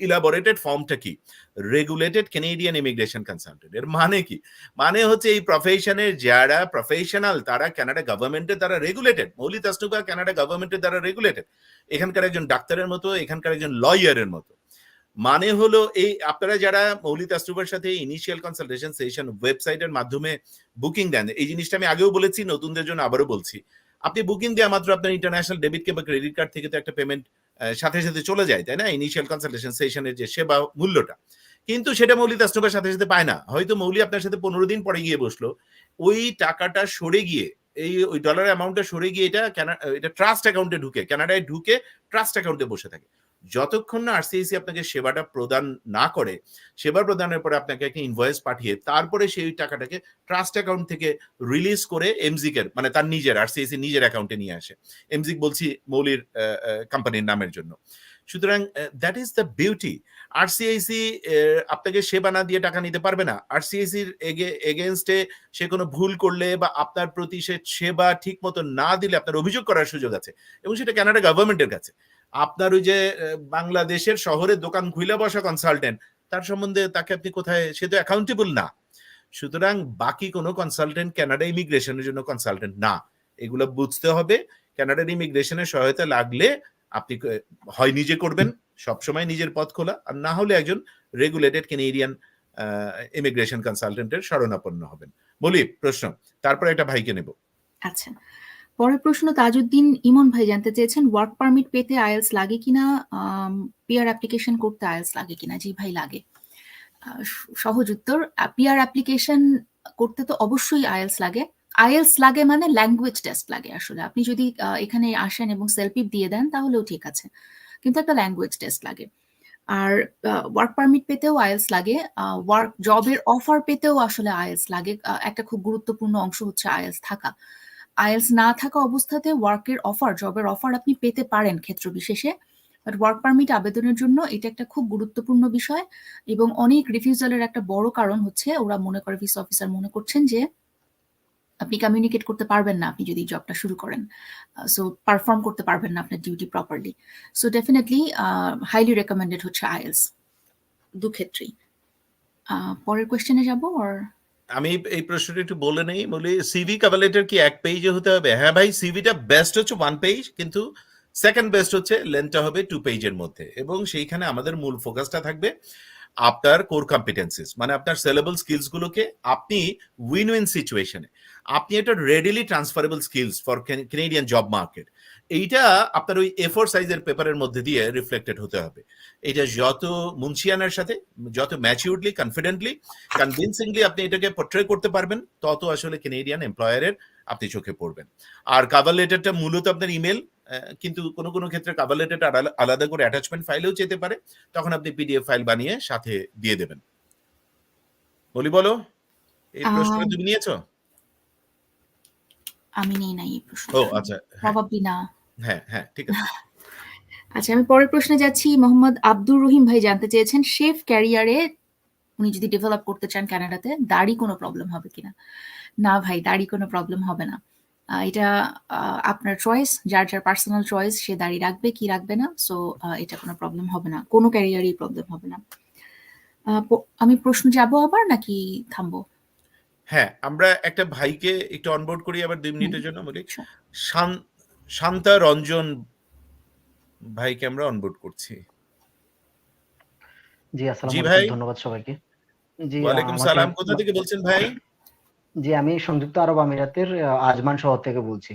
A: ইলাবোরেটেড ফর্মটা কি? Regulated Canadian immigration consultant. এর মানে কি? মানে হচ্ছে এই প্রফেশনের যারা প্রফেশনাল তারা কানাডা গভর্নমেন্টের দ্বারা রেগুলেটেড। মৌলি তাসনুভা কানাডা গভর্নমেন্টের দ্বারা রেগুলেটেড। এখানকার একজন ডাক্তারের মতো, এখানকার একজন লয়ারের মতো। মানে হলো এই আপনারা যারা মৌলি তাসনুভার সাথে ইনিশিয়াল কনসালটেশন সেশন ওয়েবসাইটের মাধ্যমে বুকিং দেন, এই জিনিসটা আমি আগেও বলেছি, নতুনদের জন্য আবারও বলছি। আপনি বুকিং দেওয়া মাত্র আপনার ইন্টারন্যাশনাল ডেবিট কিংবা ক্রেডিট কার্ড থেকে তো একটা পেমেন্ট সাথে সাথে চলে যায়, তাই না? ইনিশিয়াল কনসালটেশন সেশনের যে সেবা মূল্যটা, কিন্তু সেটা মৌলি তাসনুভার সাথে সাথে পায় না। হয়তো মৌলি আপনার সাথে 15 দিন পরে গিয়ে বসলো, ওই টাকাটা সরে গিয়ে, ওই ডলার অ্যামাউন্টটা সরে গিয়ে এটা ট্রাস্ট অ্যাকাউন্টে ঢুকে, কানাডায় ঢুকে ট্রাস্ট অ্যাকাউন্টে বসে থাকে। যতক্ষণ না আরসিআইসি আপনাকে সেবাটা প্রদান না করে, সেবা প্রদানের পরে আপনাকে একটা ইনভয়েস পাঠিয়ে তারপরে সেই টাকাটাকে ট্রাস্ট অ্যাকাউন্ট থেকে রিলিজ করে এমজিকের মানে তার নিজের আরসিআইসি নিজের অ্যাকাউন্টে নিয়ে আসে। এমজিক বলছি মৌলির কোম্পানির নামের জন্য। সুতরাং that is the beauty. RCIC আপনাকে সেবা না দিয়ে টাকা নিতে পারবে না। আরসিআইসির এগেনস্টে সে কোনো ভুল করলে বা আপনার প্রতি সে সেবা ঠিক মতো না দিলে আপনার অভিযোগ করার সুযোগ আছে, এবং সেটা কানাডা গভর্নমেন্টের কাছে। আপনার ওই যে বাংলাদেশের শহরে দোকান খুলে বসা কনসালটেন্ট, তার সম্বন্ধে তাকে আপনি কোথায়, সে তো অ্যাকাউন্টেবল না। সুতরাং বাকি কোনো কনসালটেন্ট কানাডা ইমিগ্রেশনের জন্য কনসালটেন্ট না, এগুলো বুঝতে হবে। কানাডার ইমিগ্রেশনের সহায়তা লাগলে আপনি হয় নিজে করবেন, সবসময় নিজের পথ খোলা, আর না হলে একজন রেগুলেটেড কেনেডিয়ান ইমিগ্রেশন কনসালটেন্টের শরণাপন্ন হবেন। বলি প্রশ্ন, তারপর একটা ভাইকে নেব।
B: আচ্ছা, পরের প্রশ্ন তাজউদ্দিন ইমন ভাই জানতে চেয়েছেন ওয়ার্ক পারমিট পেতে আইএলস লাগে কিনা, পিআর অ্যাপ্লিকেশন করতে আইএলস লাগে কিনা। জি ভাই লাগে। সহজ উত্তর, পিআর অ্যাপ্লিকেশন করতে তো অবশ্যই আইএলস লাগে। আইএলস লাগে মানে ল্যাঙ্গুয়েজ টেস্ট লাগে। আসলে আপনি যদি এখানে আসেন এবং সেলফিপ দিয়ে দেন তাহলেও ঠিক আছে, কিন্তু একটা ল্যাঙ্গুয়েজ টেস্ট লাগে। আর ওয়ার্ক পারমিট পেতেও আইএলস লাগে, ওয়ার্ক জবের অফার পেতেও আসলে আইএলস লাগে। একটা খুব গুরুত্বপূর্ণ অংশ হচ্ছে আইএলস থাকা। আইএলস না থাকা অবস্থাতে ওয়ার্কের অফার, জবের অফার আপনি পেতে পারেন ক্ষেত্র বিশেষে, বাট ওয়ার্ক পারমিট আবেদনের জন্য এটা একটা খুব গুরুত্বপূর্ণ বিষয়। এবং অনেক রিফিউজালের একটা বড় কারণ হচ্ছে ওরা মনে করে, ভিসা অফিসার মনে করছেন যে আপনি কমিউনিকেট করতে পারবেন না আপনি যদি জবটা শুরু করেন, সো পারফর্ম করতে পারবেন না আপনার duty properly. So definitely highly recommended হচ্ছে আইএলস দুক্ষেত্রেই। পরের কোয়েশ্চেনে যাব। আর
A: আমি এই প্রশ্নটা একটু বলে নেই, বলি সিভি কভার লেটার কি এক পেজে হতে হবে? হ্যাঁ ভাই, সিভিটা বেস্ট হচ্ছে 1 পেজ, কিন্তু সেকেন্ড বেস্ট হচ্ছে লেন্থটা হবে 2 পেজের মধ্যে, এবং সেইখানে আমাদের মূল ফোকাসটা থাকবে আপনার কোর কম্পিটেন্সিস, মানে আপনার সেলেবল স্কিলস গুলোকে আপনি উইন উইন সিচুয়েশনে আপনি একটা readily transferable skills for Canadian job market, এইটা আপনার ওই A4 সাইজের পেপারের মধ্যে দিয়ে রিফ্লেক্টেড হতে হবে। এটা যত মুন্সিয়ানার সাথে, যত ম্যাচিউরলি, কনফিডেন্টলি, কনভিনসিংলি আপনি এটাকে পোর্ট্রে করতে পারবেন, তত আসলে কেনেডিয়ান এমপ্লয়ারের আপনি চোখে পড়বেন। আর কভার লেটারটা মূলত আপনার ইমেল, কিন্তু কোনো কোনো ক্ষেত্রে কভার লেটারটা আলাদা করে অ্যাটাচমেন্ট ফাইলেও যেতে পারে, তখন আপনি পিডিএফ ফাইল বানিয়ে সাথে দিয়ে দেবেন। বলি বলো, এই প্রশ্নটা তুমি নিয়েছো?
B: আমি নেই নাই এই প্রশ্ন।
A: ও আচ্ছা,
B: প্রবাবলি না।
A: হ্যাঁ হ্যাঁ ঠিক আছে।
B: আচ্ছা, আমি পরের প্রশ্নে যাচ্ছি। মোহাম্মদ আব্দুর রহিম ভাই জানতে চেয়েছেন শেফ ক্যারিয়ারে উনি যদি ডেভেলপ করতে চান কানাডাতে, দাড়ি কোনো প্রবলেম হবে কিনা। না ভাই, দাড়ি কোনো প্রবলেম হবে না। এটা আপনার চয়েস, যার যার পার্সোনাল চয়েস, সে দাড়ি রাখবে কি রাখবে না। সো এটা কোনো প্রবলেম হবে না, কোনো ক্যারিয়ারই প্রবলেম হবে না। আমি প্রশ্ন যাব আবার নাকি থামবো?
A: হ্যাঁ, আমরা একটা ভাইকে একটু অনবোর্ড করি আবার 2 মিনিটের জন্য। বলি
B: Sure.
A: শান্তা রঞ্জন ভাইকে আমরা অনবোর্ড করছি।
F: জি, আসসালামু
A: জি
F: আলাইকুম,
A: ভাই।
F: ধন্যবাদ সবাইকে। জি,
A: ওয়ালাইকুম
F: আমাকে
A: সালাম। কোথা থেকে বলছেন ভাই?
F: জি, আমি সংযুক্ত আরব আমিরাতের আজমান শহর থেকে বলছি।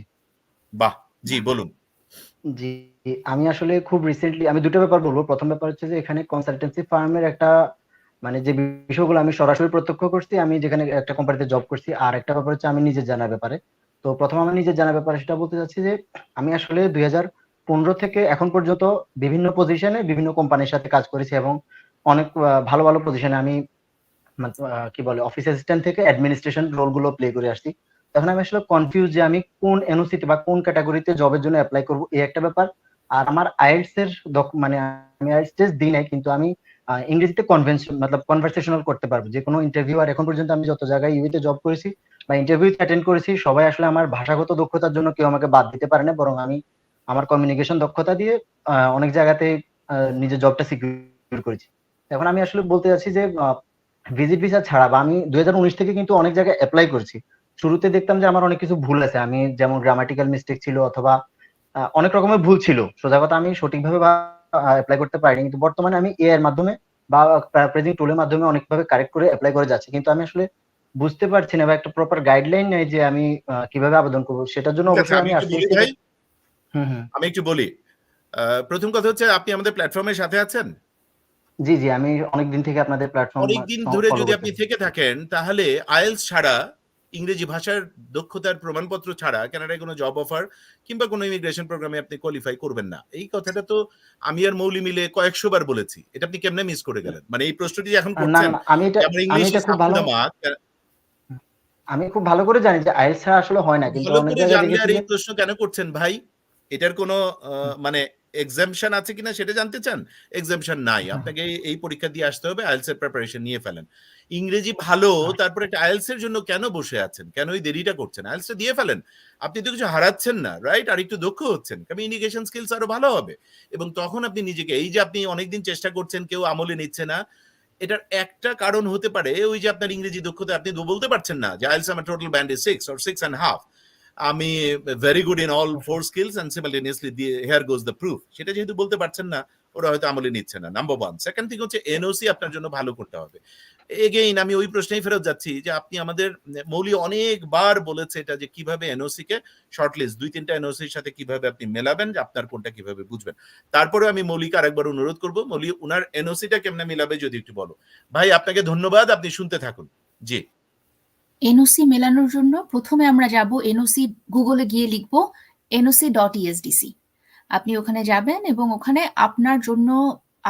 A: বাহ, জি বলুন।
F: জি, আমি আসলে খুব রিসেন্টলি আমি দুটো ব্যাপার বলবো। প্রথম ব্যাপার হচ্ছে যে এখানে কনসালটেন্সি ফার্মের একটা মানে যে বিষয়গুলো আমি সরাসরি প্রত্যক্ষ করছি, আমি যেখানে একটা কোম্পানিতে জব করছি, আর একটা ব্যাপার হচ্ছে আমি নিজের জানার ব্যাপারে। তো প্রথম আমি নিজের জানার ব্যাপারে সেটা বলতে চাচ্ছি যে আমি আসলে 2015 থেকে এখন পর্যন্ত বিভিন্ন পজিশনে বিভিন্ন কোম্পানির সাথে কাজ করেছি, এবং অনেক ভালো ভালো পজিশনে আমি কি বলে অফিস অ্যাসিস্ট্যান্ট থেকে অ্যাডমিনিস্ট্রেশন রোল গুলো প্লে করে আসছি। তখন আমি আসলে কনফিউজ যে আমি কোন এনওসিতে বা কোন ক্যাটাগরিতে জবের জন্য অ্যাপ্লাই করব, এই একটা ব্যাপার। আর আমার আইএলটিএস এর মানে আমি আইএলটিএস টেস্ট দিই নাই, কিন্তু আমি ইংরেজিতে কনভারসেশনাল করতে পারবো যে কোনো ইন্টারভিউ। আর এখন পর্যন্ত আমি যত জায়গায় ইউইতে জব করেছি বা ইন্টারভিউতে অ্যাটেন্ড করেছি, সবাই আসলে আমার ভাষাগত দক্ষতার জন্য কেউ আমাকে বাদ দিতে পারে না, বরং আমি আমার কমিউনিকেশন দক্ষতা দিয়ে অনেক জায়গাতে নিজের জবটা সিকিউর করেছি। এখন আমি আসলে বলতে চাচ্ছি যে ভিজিট ভিসা ছাড়া বা আমি 2019 থেকে কিন্তু অনেক জায়গায় অ্যাপ্লাই করছি। শুরুতে দেখতাম যে আমার অনেক কিছু ভুল আছে, আমি যেমন গ্রামাটিক্যাল মিস্টেক ছিল অথবা অনেক রকমের ভুল ছিল, সোজা কথা আমি সঠিকভাবে অ্যাপ্লাই করতে পারিনি। কিন্তু বর্তমানে আমি এআই এর মাধ্যমে বা প্রেজেন্ট টুলের মাধ্যমে অনেকভাবে কারেক্ট করে অ্যাপ্লাই করে যাচ্ছি, কিন্তু আমি আসলে বুঝতে পারছি না বা একটা প্রপার গাইডলাইন নেই যে আমি কিভাবে আবেদন করবো। সেটার জন্য অবশ্যই আমি
A: RCIC ভাই,
F: হুম
A: আমি একটু বলি। প্রথম কথা হচ্ছে আপনি আমাদের প্ল্যাটফর্মের সাথে আছেন।
F: জি জি, আমি অনেকদিন থেকে আপনাদের প্ল্যাটফর্ম
A: অনেকদিন ধরে যদি আপনি থেকে থাকেন, তাহলে আইএলটিএস ছাড়া ইংরেজি ভাষার দক্ষতার প্রমাণপত্র ছাড়া কানাডায় কোনো জব অফার কিংবা কোনো ইমিগ্রেশন প্রোগ্রামে আপনি কোয়ালিফাই করবেন না। এই কথাটা তো আমি আর মৌলি মিলে কয়েকশো বার বলেছি। এটা আপনি কেমনে মিস করে গেলেন? মানে এই প্রশ্নটি যে এখন
F: না
A: করছেন
F: না আমি
A: যে আমার ইংলিশ ইজ
F: খুব
A: আপ টু
F: ভালো
A: দ্য মার্ক,
F: আমি খুব ভালো করে জানি যে আইএলটিএস ছাড়া আসলে হয় না, কিন্তু
A: ভালো
F: অনেক
A: করে
F: জায়গায়
A: জানলে
F: দেখেছি
A: আর
F: যে
A: এই প্রশ্ন কেন করছেন ভাই? এটার কোনো মানে এক্সাম্পশন আছে কিনা সেটা জানতে চান? এক্সাম্পশন নাই। আপনাকে এই পরীক্ষা দিয়ে আসতে হবে, আইএলটিএস এর প্রিপারেশন নিয়ে ফেলেন। ইংরেজি ভালো, তারপরে একটা আইএলটিএস এর জন্য কেন বসে আছেন? কেন এই দেরিটা করছেন? আইএলটিএস দিয়ে ফেলেন। আপনি তো কিছু হারাচ্ছেন না, রাইট? আর একটু দক্ষ হচ্ছেন। কমিউনিকেশন স্কিলস আরো ভালো হবে। এবং তখন আপনি নিজেকে, এই যে আপনি অনেকদিন চেষ্টা করছেন, কেউ আমলে নিচ্ছে না, এটার একটা কারণ হতে পারে ওই যে আপনার ইংরেজি দক্ষতা, আপনি তো বলতে পারছেন না যে আইএলটিএস আমার টোটাল ব্যান্ড ইজ 6 or 6.5, আমি very good in all 4 skills and simultaneously here goes the proof, সেটা যেহেতু বলতে পারছেন না, ওরা হয়তো আমলে নিচ্ছে না, নাম্বার 1। সেকেন্ড থিং হচ্ছে এনওসি আপনার জন্য ভালো করতে হবে। এগেইন আমি ওই প্রশ্নেই ফেরত যাচ্ছি যে আপনি আমাদের মৌলি অনেকবার বলেছে এটা, যে কিভাবে এনওসি কে শর্টলিস্ট 2-3টা এনওসির সাথে কিভাবে আপনি মেলাবেন, যে আপনার কোনটা কিভাবে বুঝবেন। তারপরে আমি মৌলিকে আরেকবার অনুরোধ করব, মৌলি উনার এনওসিটা কেমনে মিলাবে যদি একটু বলো। ভাই আপনাকে ধন্যবাদ, আপনি শুনতে থাকুন। জি।
B: এনওসি মেলানোর জন্য প্রথমে আমরা যাব, এনওসি গুগলে গিয়ে লিখবো noc.esdc। আপনি ওখানে যাবেন এবং ওখানে আপনার জন্য,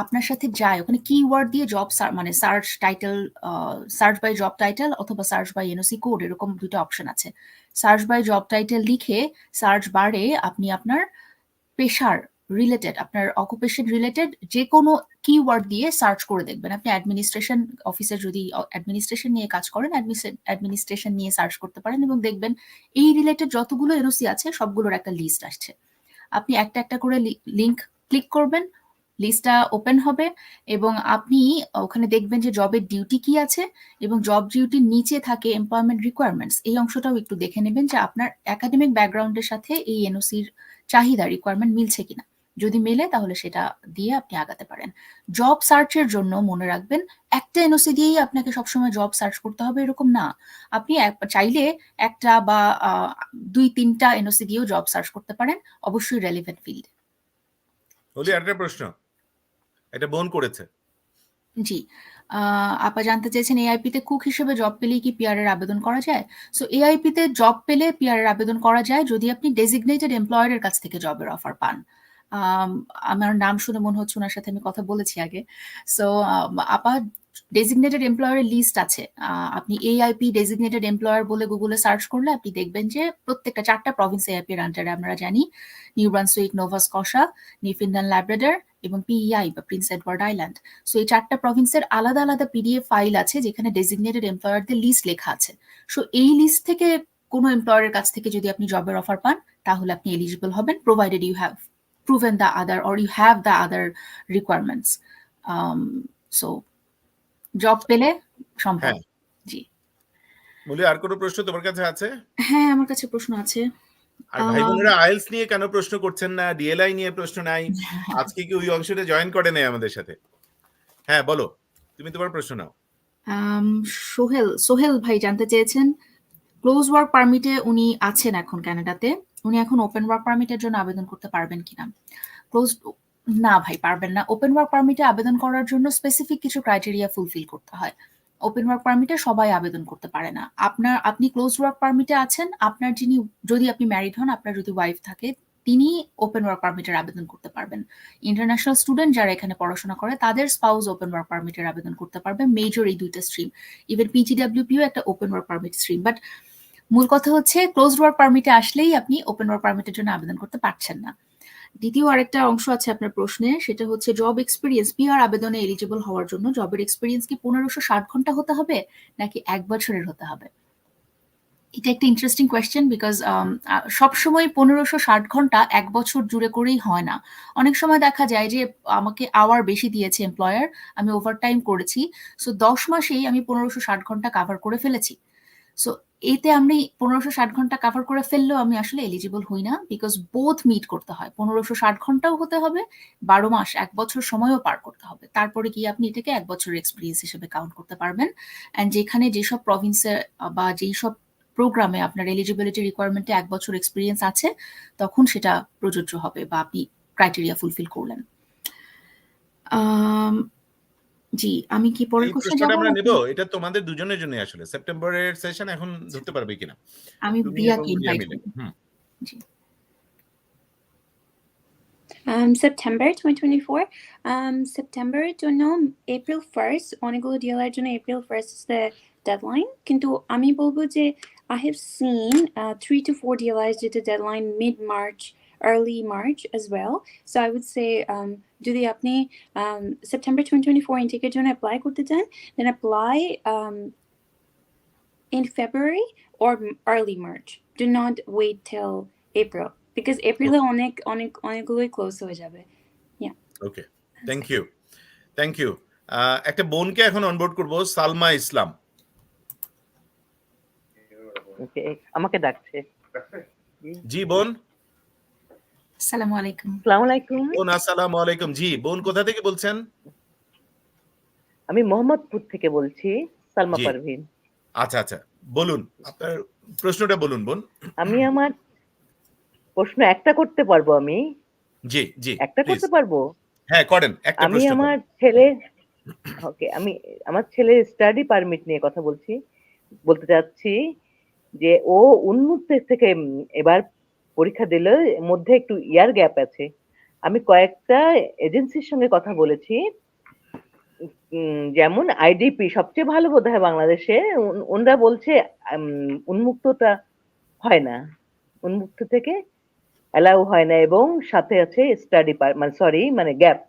B: আপনার সাথে যায়, ওখানে কিওয়ার্ড দিয়ে জব মানে search title, search by job title অথবা সার্চ বাই এনওসি কোড, এরকম দুটো অপশন আছে। সার্চ বাই জব টাইটেল লিখে সার্চ বারে আপনি আপনার পেশার রিলেটেড, আপনার অকুপেশন রিলেটেড যে কোনো কিওয়ার্ড দিয়ে সার্চ করে দেখবেন। আপনি অ্যাডমিনিস্ট্রেশন অফিসে যদি অ্যাডমিনিস্ট্রেশন নিয়ে কাজ করেন, অ্যাডমিনিস্ট্রেশন নিয়ে সার্চ করতে পারেন এবং দেখবেন এই রিলেটেড যতগুলো এনওসি আছে সবগুলোর একটা লিস্ট আসছে। আপনি একটা একটা করে লিংক ক্লিক করবেন, লিস্টটা ওপেন হবে এবং আপনি ওখানে দেখবেন যে জবের ডিউটি কি আছে এবং জব ডিউটির নিচে থাকে এমপ্লয়মেন্ট রিকোয়ারমেন্টস। এই অংশটাও একটু দেখে নেবেন যে আপনার একাডেমিক ব্যাকগ্রাউন্ডের সাথে এই এনওসির চাহিদা রিকোয়ারমেন্ট মিলছে কিনা। যদি মেলে তাহলে সেটা দিয়ে আপনি আগাতে পারেন। জব সার্চের জন্য মনে রাখবেন, একটা এনওসি দিয়েই আপনাকে সবসময় জব সার্চ করতে হবে এরকম না। আপনি চাইলে একটা বা 2-3টা এনওসি দিয়েও জব সার্চ করতে পারেন, অবশ্যই রেলিভেন্ট ফিল্ড।
A: বলি একটা প্রশ্ন, এটা বোন করেছে।
B: জি, আপা জানতে চেয়েছেন এআইপি তে কুক হিসেবে জব পেলেই কি পিআর এর আবেদন করা যায়? সো এআইপি তে জব পেলে পিআর এর আবেদন করা যায় যদি আপনি ডেজিগনেটেড এমপ্লয়ারের কাছ থেকে জবের অফার পান। আমার নাম শুনে মনে হচ্ছে ওনার সাথে আমি কথা বলেছি আগে। সো আপা, ডেজিগনেটেড এমপ্লয়ারের লিস্ট আছে। আপনি এআইপি ডেজিগনেটেড এমপ্লয়ার বলে গুগলে সার্চ করলে আপনি দেখবেন যে প্রত্যেকটা 4টা প্রভিন্স এআইপি এর আন্ডারে আমরা জানি, New Brunswick, Nova Scotia, Newfoundland Labrador এবং পিইআই বা প্রিন্স এডওয়ার্ড আইল্যান্ড। সো এই 4টা প্রভিন্সের আলাদা আলাদা পিডিএফ ফাইল আছে যেখানে ডেজিগনেটেড এমপ্লয়ারদের লিস্ট লেখা আছে। সো এই লিস্ট থেকে কোনো এমপ্লয়ারের কাছ থেকে যদি আপনি জবের অফার পান তাহলে আপনি এলিজিবল হবেন, provided you have proven the other or you have the other requirements. So job পেলে সম্ভব। জি।
A: মৌলি আর কোনো প্রশ্ন তোমার কাছে আছে?
B: হ্যাঁ, আমার কাছে প্রশ্ন আছে।
A: আর ভাই বোনেরা আইএলটিএস নিয়ে কেন প্রশ্ন করছেন না? ডিএলআই নিয়ে প্রশ্ন নাই? আজকে কি ওই অংশটা জয়েন করে নাই আমাদের সাথে? হ্যাঁ বলো, তুমি তোমার প্রশ্ন নাও।
B: সোহেল ভাই জানতে চেয়েছেন, ক্লোজ ওয়ার্ক পারমিটে উনি আছেন এখন কানাডাতে, উনি এখন ওপেন ওয়ার্ক পারমিটের জন্য আবেদন করতে পারবেন কিনা? ক্লোজ, না ভাই পারবেন না। ওপেন ওয়ার্ক পারমিটে আবেদন করার জন্য স্পেসিফিক কিছু ক্রাইটেরিয়া ফুলফিল করতে হয়। ওপেন ওয়ার্ক পারমিটে সবাই আবেদন করতে পারে না। আপনি ক্লোজ ওয়ার্ক পারমিটে আছেন, আপনার যদি আপনি ম্যারিড হন, আপনার যদি ওয়াইফ থাকে, তিনি ওপেন ওয়ার্ক পারমিটের আবেদন করতে পারবেন। ইন্টারন্যাশনাল স্টুডেন্ট যারা এখানে পড়াশোনা করে তাদের স্পাউস ওপেন ওয়ার্ক পারমিটের আবেদন করতে পারবে। মেজর এই 2টা স্ট্রিম, ইভেন পিজিডব্লিউপিও একটা open work permit stream. But মূল কথা হচ্ছে ক্লোজ ওয়ার্ক পারমিটে আসলেই আপনি ওপেন ওয়ার্ক পারমিটের জন্য আবেদন করতে পারছেন না। দ্বিতীয় আরেকটা অংশ আছে আপনার প্রশ্নে, সেটা হচ্ছে জব এক্সপিরিয়েন্স। পিআর আবেদনে এলিজিবল হওয়ার জন্য জবের এক্সপিরিয়েন্স কি 1560 ঘন্টা হতে হবে নাকি 1 বছরের হতে হবে? এটা একটা ইন্টারেস্টিং কোয়েশ্চেন, বিকজ সবসময় 1560 ঘন্টা 1 বছর জুড়ে করেই হয় না। অনেক সময় দেখা যায় যে আমাকে আওয়ার বেশি দিয়েছে এমপ্লয়ার, আমি ওভারটাইম করেছি, সো 10 মাসেই আমি 1560 ঘন্টা কাভার করে ফেলেছি। সো এতে আমি 1560 ঘন্টা কাভার করে ফেললেও আমি আসলে এলিজিবল হই না, বিকজ বোথ মিট করতে হয়। 1560 ঘন্টাও হতে হবে, 12 মাস 1 বছর সময়ও পার করতে হবে, তারপরে গিয়ে আপনি এটাকে 1 বছরের এক্সপিরিয়েন্স হিসেবে কাউন্ট করতে পারবেন। অ্যান্ড যেখানে যেসব প্রভিন্সে বা যেই সব প্রোগ্রামে আপনার এলিজিবিলিটি রিকোয়ারমেন্টে 1 বছর এক্সপিরিয়েন্স আছে তখন সেটা প্রযোজ্য হবে বা আপনি ক্রাইটেরিয়া ফুলফিল করলেন। জি, আমি কি পরের
A: এই
B: কোশ্চেন
A: প্রশ্নটা
B: যাব
A: আমরা
B: নাকি?
A: নেব, এটা তোমাদের দুজনের জন্য আসলে সেপ্টেম্বরের সেশন এখন ধরতে পারবে কিনা
B: আমি
A: তুমি এবং
B: রিয়াকে
A: রিয়া
B: ইনভাইট
A: মিলে।
B: করব। জি।
C: September 2024. September don't know, April 1st অনেকগুলো ডিএলআর জন্য April 1st is the deadline, কিন্তু আমি বলবো যে I have seen 3 to 4 DLIs যেটা deadline mid-March, early March as well. So I would say যদি আপনি September 2024 ইনটেকের জন্য apply করতে চান, then apply in February or early March. Do not wait till April, because April অনেকগুলোই close হয়ে যাবে.
A: ওকে, thank you, thank you. একটা বোনকে এখন অনবোর্ড করব, সালমা ইসলাম।
G: ওকে, আমাকে ডাকছে।
A: জি বোন।
B: আসসালামু আলাইকুম।
G: আসসালামু আলাইকুম।
A: বোন আসসালামু আলাইকুম। জি বোন, কোথা থেকে বলছেন?
G: আমি মোহাম্মদপুর থেকে বলছি, সালমা
A: জি।
G: পারভিন।
A: আচ্ছা আচ্ছা, বলুন আপনার প্রশ্নটা বলুন বোন।
G: আমি আমার প্রশ্ন একটা করতে পারবো আমি?
A: জি জি,
G: একটা
A: প্লিজ।
G: করতে পারবো?
A: হ্যাঁ করেন, একটা
G: আমি
A: প্রশ্ন
G: আমার
A: করেন।
G: ছেলে আমি আমার ছেলের স্টাডি পারমিট নিয়ে কথা বলতে চাচ্ছি যে ও উন্মুক্ত থেকে এবার পরীক্ষা দিলে মধ্যে একটু ইয়ার গ্যাপ আছে। আমি কয়েকটা এজেন্সির সঙ্গে কথা বলেছি, যেমন আইডিপি সবচেয়ে ভালো বোধ হয় বাংলাদেশে। ওনারা বলছে উন্মুক্তটা হয় না, উন্মুক্ত থেকে অ্যালাউ হয় না, এবং সাথে আছে স্টাডি মানে গ্যাপ।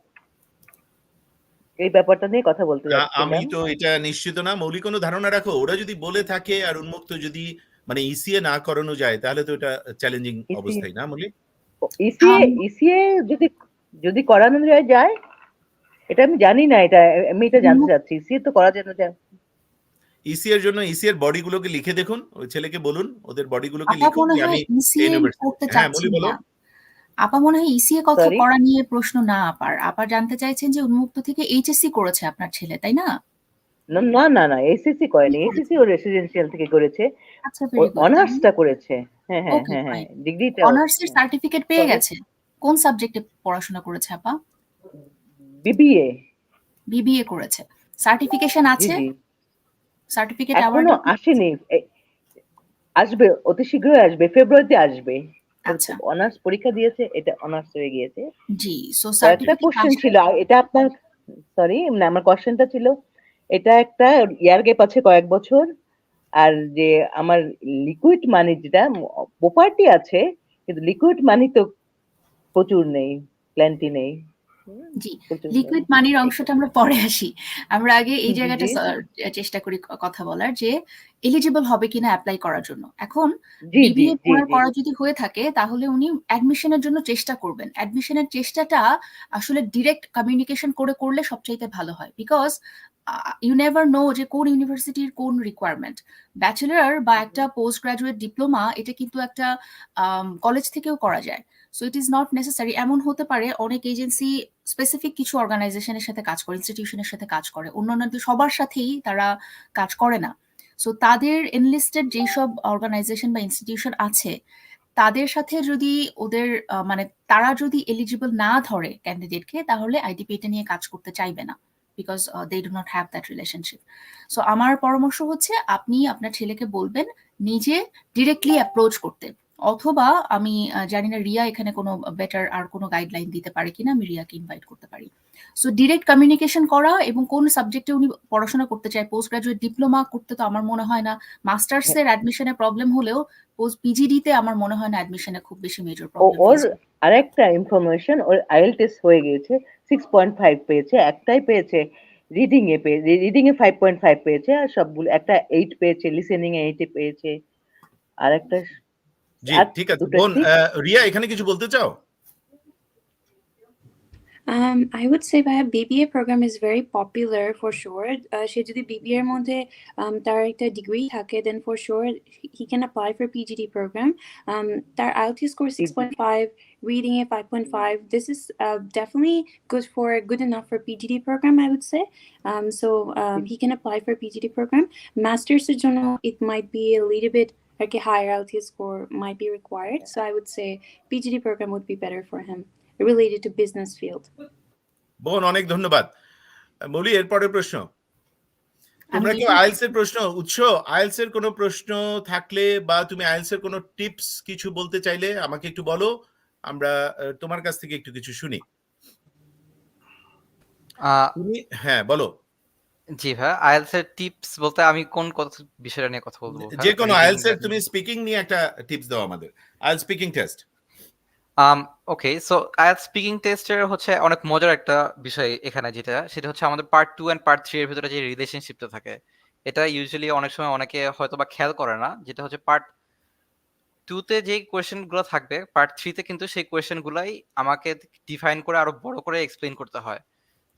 G: এই ব্যাপারটা নিয়ে কথা বলতে
A: আমি
G: যাচ্ছিলাম।
A: তো এটা নিশ্চিত না, মৌলিক কোনো ধারণা রাখো? ওরা যদি বলে থাকে আর উন্মুক্ত যদি মানে ইসিএ না করানো যায়, তাহলে তো এটা চ্যালেঞ্জিং অবস্থায় না মৌলিক?
G: ইসিএ যদি করানো যায়, এটা আমি জানি না, আমি এটা জানতে চাচ্ছি। ইসিএ তো করা যেন যায়।
A: ইসি এর জন্য ইসি এর বডিগুলোকে লিখে দেখুন, ওই ছেলেকে বলুন ওদের বডিগুলোকে
B: আপা
A: লিখুক
B: মনে
A: যে
B: হয়
A: আমি
B: ইসিএ
A: ইউনিভার্সিটি।
B: করতে
A: হ্যাঁ মৌলি
B: চাচ্ছেন
A: বলো।
B: না। আপা মনে হয় ইসিএ কথা
G: সরি,
B: করা নিয়ে প্রশ্ন না আপার। আপা জানতে চাইছেন যে উন্মুক্ত থেকে এইচএসসি করেছে আপনার ছেলে, তাই না?
G: না, এসএসসি
B: কি
G: করেনি।
B: করেছে?
G: এসএসসি ও রেসিডেন্সিয়াল থেকে করেছে।
B: আচ্ছা, ভেরি গুড।
G: অনার্সটা করেছে। হ্যাঁ হ্যাঁ
B: ওকে
G: হ্যাঁ হ্যাঁ,
B: ফাইন।
G: ডিগ্রিটা
B: অনার্স এর সার্টিফিকেট পেয়ে
G: সরি,
B: গেছে? কোন সাবজেক্টে পড়াশোনা করেছে আপা?
G: বিবিএ।
B: বিবিএ করেছে। সার্টিফিকেশন
G: জি
B: আছে?
G: জি,
B: সার্টিফিকেট
G: এখনো
B: অ্যাওয়ার্ডেড?
G: আসেনি। আসবে, অতি শীঘ্রই আসবে, ফেব্রুয়ারিতে আসবে।
B: আচ্ছা,
G: অনার্স পরীক্ষা দিয়েছে, এটা অনার্স হয়ে গিয়েছে।
B: জি। সো
G: কয়েকটা
B: সার্টিফিকেট
G: কোশ্চেন
B: আসবে।
G: ছিল, এটা আপনার সরি, আমার কোশ্চেনটা ছিল, এটা একটা ইয়ার গ্যাপ আছে কয়েক বছর, আর যে আমার লিকুইড মানি যেটা প্রপার্টি আছে, কিন্তু লিকুইড মানি তো প্রচুর নেই, প্ল্যান্টি নেই,
B: জি,
G: প্রচুর নেই।
B: লিকুইড মানির অংশটা আমরা পরে আসি। আমরা আগে এই
G: জি
B: জায়গাটা
G: জি
B: চেষ্টা করি কথা বলার যে এলিজিবল হবে কিনা অ্যাপ্লাই করার জন্য। এখন
G: জি জি
B: বিবিএ
G: জি জি
B: করা যদি হয়ে থাকে তাহলে উনি অ্যাডমিশনের জন্য চেষ্টা করবেন। অ্যাডমিশনের চেষ্টাটা আসলে ডিরেক্ট কমিউনিকেশন করলে সবচাইতে ভালো হয়। বিকজ ইউ নেভার নো যে কোন ইউনিভার্সিটির কোন রিকোয়ারমেন্ট। ব্যাচেলর বা একটা পোস্ট গ্রাজুয়েট ডিপ্লোমা এটা কিন্তু একটা কলেজ থেকেও করা যায়। So it is not necessary. এমন হতে পারে অনেক এজেন্সি স্পেসিফিক কিছু অর্গানাইজেশনের সাথে কাজ করে, ইনস্টিটিউশনের সাথে কাজ করে, অন্যান্য সবার সাথেই তারা কাজ করে না। সো তাদের এনলিস্টেড যেসব অর্গানাইজেশন বা ইনস্টিটিউশন আছে তাদের সাথে যদি ওদের মানে তারা যদি এলিজিবল না ধরে ক্যান্ডিডেটকে, তাহলে আইডিপি এটা নিয়ে কাজ করতে চাইবে না, because they do not have that relationship. So আমার পরামর্শ হচ্ছে আপনি আপনার ছেলেকে বলবেন নিজে ডিরেক্টলি অ্যাপ্রোচ করতে, অথবা আমি জানি না রিয়া এখানে কোনো বেটার আর কোনো গাইডলাইন দিতে পারে কিনা, আমি রিয়াকে ইনভাইট করতে পারি। সো ডিরেক্ট কমিউনিকেশন করা, এবং কোন সাবজেক্টে উনি পড়াশোনা করতে চায়, পোস্ট গ্রাজুয়েট ডিপ্লোমা করতে তো আমার মনে হয় না, মাস্টার্স এর অ্যাডমিশনে প্রবলেম হলেও পোস্ট পিজিডিতে আমার মনে হয় না অ্যাডমিশনে খুব বেশি মেজর প্রবলেম
G: ওর
B: ফেস।
G: আরেকটা ইনফরমেশন, ওর আইএলটিএস হয়ে গিয়েছে, 6.5 পেয়েছে, একটাই পেয়েছে রিডিং এ 5.5 পেয়েছে, আর সবগুলো একটা 8 পেয়েছে, লিসেনিং এ 8 পেয়েছে, আর একটা
A: জি
G: আর
A: ঠিক আছে
G: দুটো
A: বোন।
G: 6।
A: রিয়া এখানে কিছু বলতে চাও?
C: I would say that BBA program is very popular for sure. সে যদি BBA এর মধ্যে তার একটা ডিগ্রি থাকে, then for sure he can apply for PGD program. তার IELTS score 6.5, reading a 5.5. This is definitely good enough for PGD program, I would say. So he can apply for PGD program. Masters এর জন্য it might be a little bit like a higher IELTS score might be required. So I would say PGD program would be better for him, related to business field.
A: বোন অনেক ধন্যবাদ। মৌলি, এরপরের প্রশ্ন,
B: আমি
A: তোমরা কি
B: দেখি
A: আইএলস এর প্রশ্ন উৎস, আইএলস এর কোনো প্রশ্ন থাকলে বা তুমি আইএলস এর কোনো টিপস কিছু বলতে চাইলে আমাকে একটু বলো, আমরা তোমার কাছ থেকে একটু কিছু শুনি। তুমি হ্যাঁ বলো।
H: জি ভাই, আইএলটিএস এর টিপস বলতে আমি কোন বিষয়টা নিয়ে কথা বলবো ভাই?
A: যে কোনো
H: Reading,
A: আইএলস এর
H: writing?
A: তুমি স্পিকিং নিয়ে একটা টিপস দাও আমাদের, আইএলস স্পিকিং টেস্ট।
H: ওকে, সো আইএলটিএস স্পিকিং টেস্টের হচ্ছে অনেক মজার একটা বিষয় এখানে, সেটা হচ্ছে আমাদের পার্ট 2 এন্ড পার্ট 3 এর ভিতরে যে রিলেশনশিপটা থাকে, এটা ইউজুয়ালি অনেক সময় অনেকে হয়তোবা খেয়াল করে না। যেটা হচ্ছে পার্ট 2 তে যে কোয়েশ্চেনগুলো থাকবে, পার্ট 3 তে কিন্তু সেই কোয়েশ্চেনগুলাই আমাকে ডিফাইন করে আরো বড় করে এক্সপ্লেইন করতে হয়।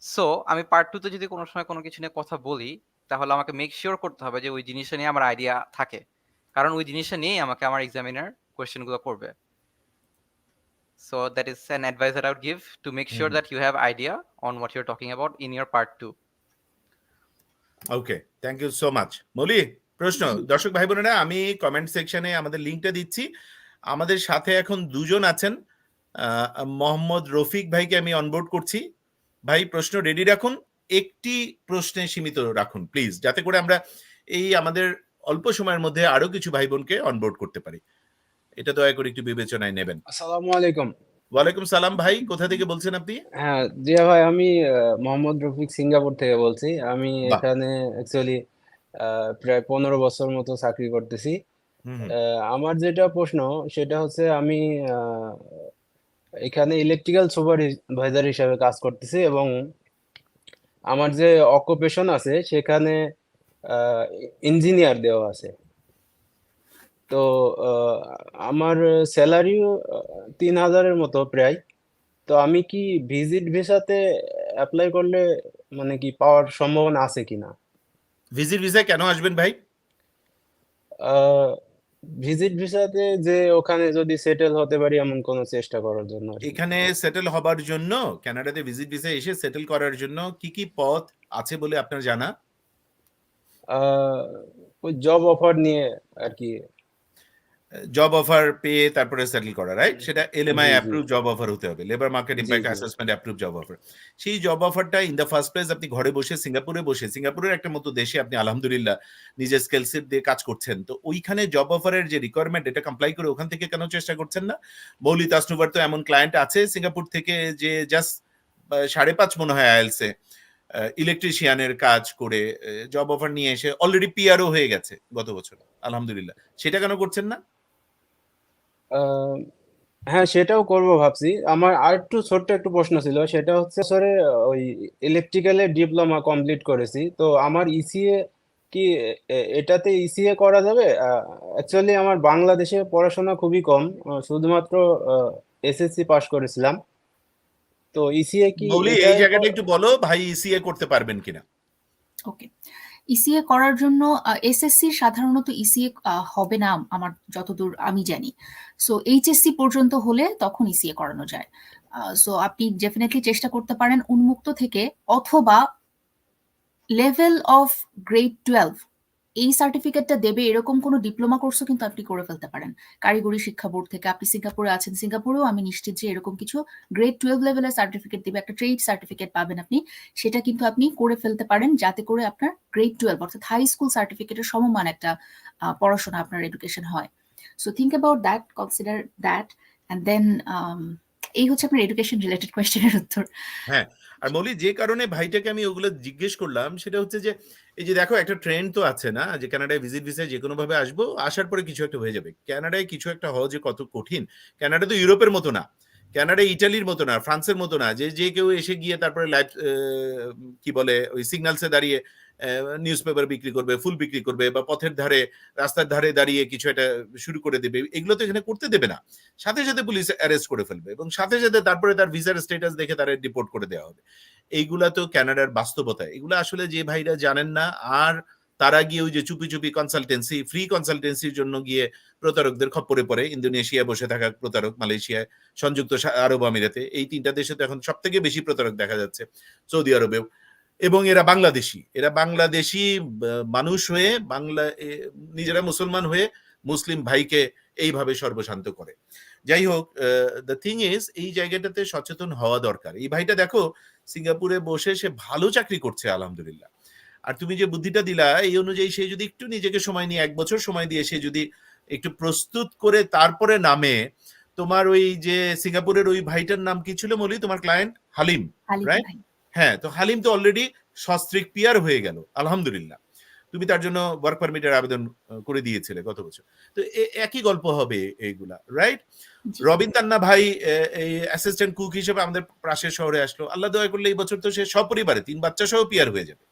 H: সো আমি পার্ট 2 তে যদি কোনো সময় কোনো কিছু নিয়ে কথা বলি, তাহলে আমাকে মেক শিওর করতে হবে যে ওই জিনিসটা নিয়ে আমার আইডিয়া থাকে, কারণ ওই জিনিসটা নিয়েই আমাকে আমার এক্সামিনার কোয়েশ্চেনগুলো করবে। So that is an advice that I would give to make sure that you have idea on what you're talking about in your part 2.
A: Okay, thank you so much. Mouli, প্রশ্ন, দর্শক ভাই বোনেরা, আমি কমেন্ট সেকশনে আমাদের লিঙ্কটা দিচ্ছি। আমাদের সাথে এখন দুজন আছেন, মোহাম্মদ রফিক ভাইকে আমি অনবোর্ড করছি। ভাই প্রশ্ন রেডি রাখুন, একটি প্রশ্নে সীমিত রাখুন প্লিজ, যাতে করে আমরা এই আমাদের অল্প সময়ের মধ্যে আরো কিছু ভাই বোনকে অনবোর্ড করতে পারি। এটা দয়া করে একটু বিবেচনায় নেবেন।
I: আসসালামু আলাইকুম।
A: ওয়ালাইকুম সালাম ভাই, কোথা থেকে বলছেন আপনি?
I: হ্যাঁ জিয়া ভাই, আমি মোহাম্মদ রফিক সিঙ্গাপুর থেকে বলছি। আমি
A: বাহ।
I: এখানে অ্যাকচুয়ালি প্রায় 15 বছর মতো চাকরি করতেছি।
A: হুম হুম।
I: আমার যেটা প্রশ্ন সেটা হচ্ছে, আমি এখানে ইলেকট্রিক্যাল সুপারভাইজার হিসাবে কাজ করতেছি এবং আমার যে অকুপেশন আছে সেখানে ইঞ্জিনিয়ার দেওয়া আছে। তো আমার স্যালারিও 3000-এর মতো প্রায়। তো আমি কি ভিজিট ভিসাতে অ্যাপ্লাই করলে মানে কি পাওয়ার সম্ভাবনা আছে কিনা?
A: ভিজিট ভিসায় কেন আসবেন ভাই?
I: ভিজিট ভিসাতে যে ওখানে যদি সেটেল হতে পারি এমন কোনো চেষ্টা করার জন্য আর কি।
A: এখানে সেটেল হবার জন্য, কানাডাতে ভিজিট ভিসা এসে সেটেল করার জন্য কি কি পথ আছে বলে আপনার জানা?
I: ওই জব অফার নিয়ে আর কি।
A: জব অফার পেয়ে তারপরে সেটেল করা, রাইট? সেটা এলএমআই
I: জি জি
A: অ্যাপ্রুভ জব অফার হতে হবে, লেবার মার্কেট
I: জি
A: ইম্প্যাক্ট
I: জি
A: অ্যাসেসমেন্ট অ্যাপ্রুভ জব অফার। সেই জব অফারটা ইন দ্য ফার্স্ট প্লেস আপনি ঘরে বসে সিঙ্গাপুরে বসে, সিঙ্গাপুরের একটা মতো দেশে আপনি আলহামদুলিল্লাহ নিজের স্কিল সেট দিয়ে কাজ করছেন, তো ওইখানে জব অফারের যে রিকোয়ারমেন্ট এটা কমপ্লাই করে ওখান থেকে কেন চেষ্টা করছেন না? মৌলি তাসনুভার তো এমন ক্লায়েন্ট আছে সিঙ্গাপুর থেকে যে জাস্ট 5.5 মনে হয় আইএলসে ইলেকট্রিশিয়ানের কাজ করে জব অফার নিয়ে এসে অলরেডি পিআরও হয়ে গেছে গত বছর, আলহামদুলিল্লাহ। সেটা কেন করছেন না?
I: আহ, হ্যাঁ সেটাও করব ভাবছি। আমার আর একটু ছোট্ট একটু প্রশ্ন ছিল, সেটা হচ্ছে স্যার ওই ইলেকট্রিক্যালের ডিপ্লোমা কমপ্লিট করেছি, তো আমার ইসিএ কি এটাতে ইসিএ করা যাবে? অ্যাকচুয়ালি আমার বাংলাদেশে পড়াশোনা খুবই কম, শুধুমাত্র এসএসসি পাশ করেছিলাম। তো ইসিএ কি
A: মৌলি, এই
I: এটাই
A: জায়গাটা একটু বলো ভাই, ইসিএ করতে পারবেন কিনা?
B: ওকে, ইসিএ করার জন্য এসএসসি সাধারণত ইসিএ হবে না আমার যতদূর আমি জানি। সো এইচএসসি পর্যন্ত হলে তখন ইসিএ করানো যায়। সো আপনি ডেফিনেটলি চেষ্টা করতে পারেন উন্মুক্ত থেকে, অথবা লেভেল অফ গ্রেড 12 এই সার্টিফিকেটটা দেবে এরকম কোনো ডিপ্লোমা কোর্সও কিন্তু আপনি করে ফেলতে পারেন কারিগরি শিক্ষা বোর্ড থেকে। আপনি সিঙ্গাপুরে আছেন, সিঙ্গাপুরেও আমি নিশ্চিত যে এরকম কিছু গ্রেড 12 লেভেলের সার্টিফিকেট দিবে, একটা ট্রেড সার্টিফিকেট পাবেন আপনি, সেটা কিন্তু আপনি করে ফেলতে পারেন, যাতে করে আপনার গ্রেড 12 অর্থাৎ হাই স্কুল সার্টিফিকেটের সমমান একটা পড়াশোনা আপনার এডুকেশন হয়। So think about that, consider that, and then এই হচ্ছে আপনার এডুকেশন রিলেটেড কোয়েশ্চেনের উত্তর।
A: হ্যাঁ, আর মৌলি যে কারণে ভাইটাকে আমি ওগুলো জিজ্ঞেস করলাম সেটা হচ্ছে যে এই যে দেখো একটা ট্রেন্ড তো আছে না যে কানাডায় ভিজিট ভিসায় যে কোনো ভাবে আসবো, আসার পরে কিছু একটা হয়ে যাবে। কানাডায় কিছু একটা হওয়া যে কত কঠিন। কানাডা তো ইউরোপের মতো না, কানাডা ইটালির মতো না, ফ্রান্সের মতো না যে যে কেউ এসে গিয়ে তারপরে লাইভ কি বলে ওই সিগন্যালসে দাঁড়িয়ে নিউজ পেপার বিক্রি করবে, ফুল বিক্রি করবে, বা পথের ধারে রাস্তার ধারে দাঁড়িয়ে কিছু একটা শুরু করে দেবে। এগুলো তো এখানে করতে দেবে না, সাথে সাথে পুলিশ অ্যারেস্ট করে ফেলবে এবং সাথে সাথে তারপরে তার ভিসার স্ট্যাটাস দেখে তারা ডিপোর্ট করে দেওয়া হবে। এইগুলা তো কানাডার বাস্তবতা, এগুলো আসলে যে ভাইরা জানেন না। আর তারা গিয়ে ওই যে চুপি চুপি কনসালটেন্সি, ফ্রি কনসালটেন্সির জন্য গিয়ে প্রতারকদের খপ্পরে পড়ে। ইন্দোনেশিয়া বসে থাকা প্রতারক, মালয়েশিয়ায়, সংযুক্ত আরব আমিরাতে, এই 3টা দেশে তো এখন সব থেকে বেশি প্রতারক দেখা যাচ্ছে, সৌদি আরবেও। এবং এরা বাংলাদেশি মানুষ হয়ে নিজেরা মুসলমান হয়ে মুসলিম ভাইকে এইভাবে সর্বশান্ত করে। যাই হোক, দ্য থিং ইজ এই জায়গাটাতে সচেতন হওয়া দরকার। এই ভাইটা দেখো সিঙ্গাপুরে বসে সে ভালো চাকরি করছে আলহামদুলিল্লাহ। আর তুমি যে বুদ্ধিটা দিলা এই অনুযায়ী সে যদি একটু নিজেকে সময় নিয়ে 1 বছর সময় দিয়ে সে যদি একটু প্রস্তুত করে তারপরে নামে, তোমার ওই যে সিঙ্গাপুরের ওই ভাইটার নাম কি ছিল মলি, তোমার ক্লায়েন্ট? হালিম,
B: হালিম
A: রাইট?
B: ভাই।
A: হ্যাঁ, তো হালিম তো অলরেডি সস্ত্রীক পিয়ার হয়ে গেল আলহামদুলিল্লাহ। তুমি তার জন্য ওয়ার্ক পারমিটের আবেদন করে দিয়েছিলে গত বছর। তো একই গল্প হবে এইগুলা, রাইট?
B: জি
A: রবিন তান্না ভাই এই অ্যাসিস্ট্যান্ট কুক হিসেবে আমাদের পাশের শহরে আসলো, আল্লাহ দয়া করলে এই বছর তো সে সপরিবারে 3 বাচ্চা সহ পিয়ার হয়ে যাবে।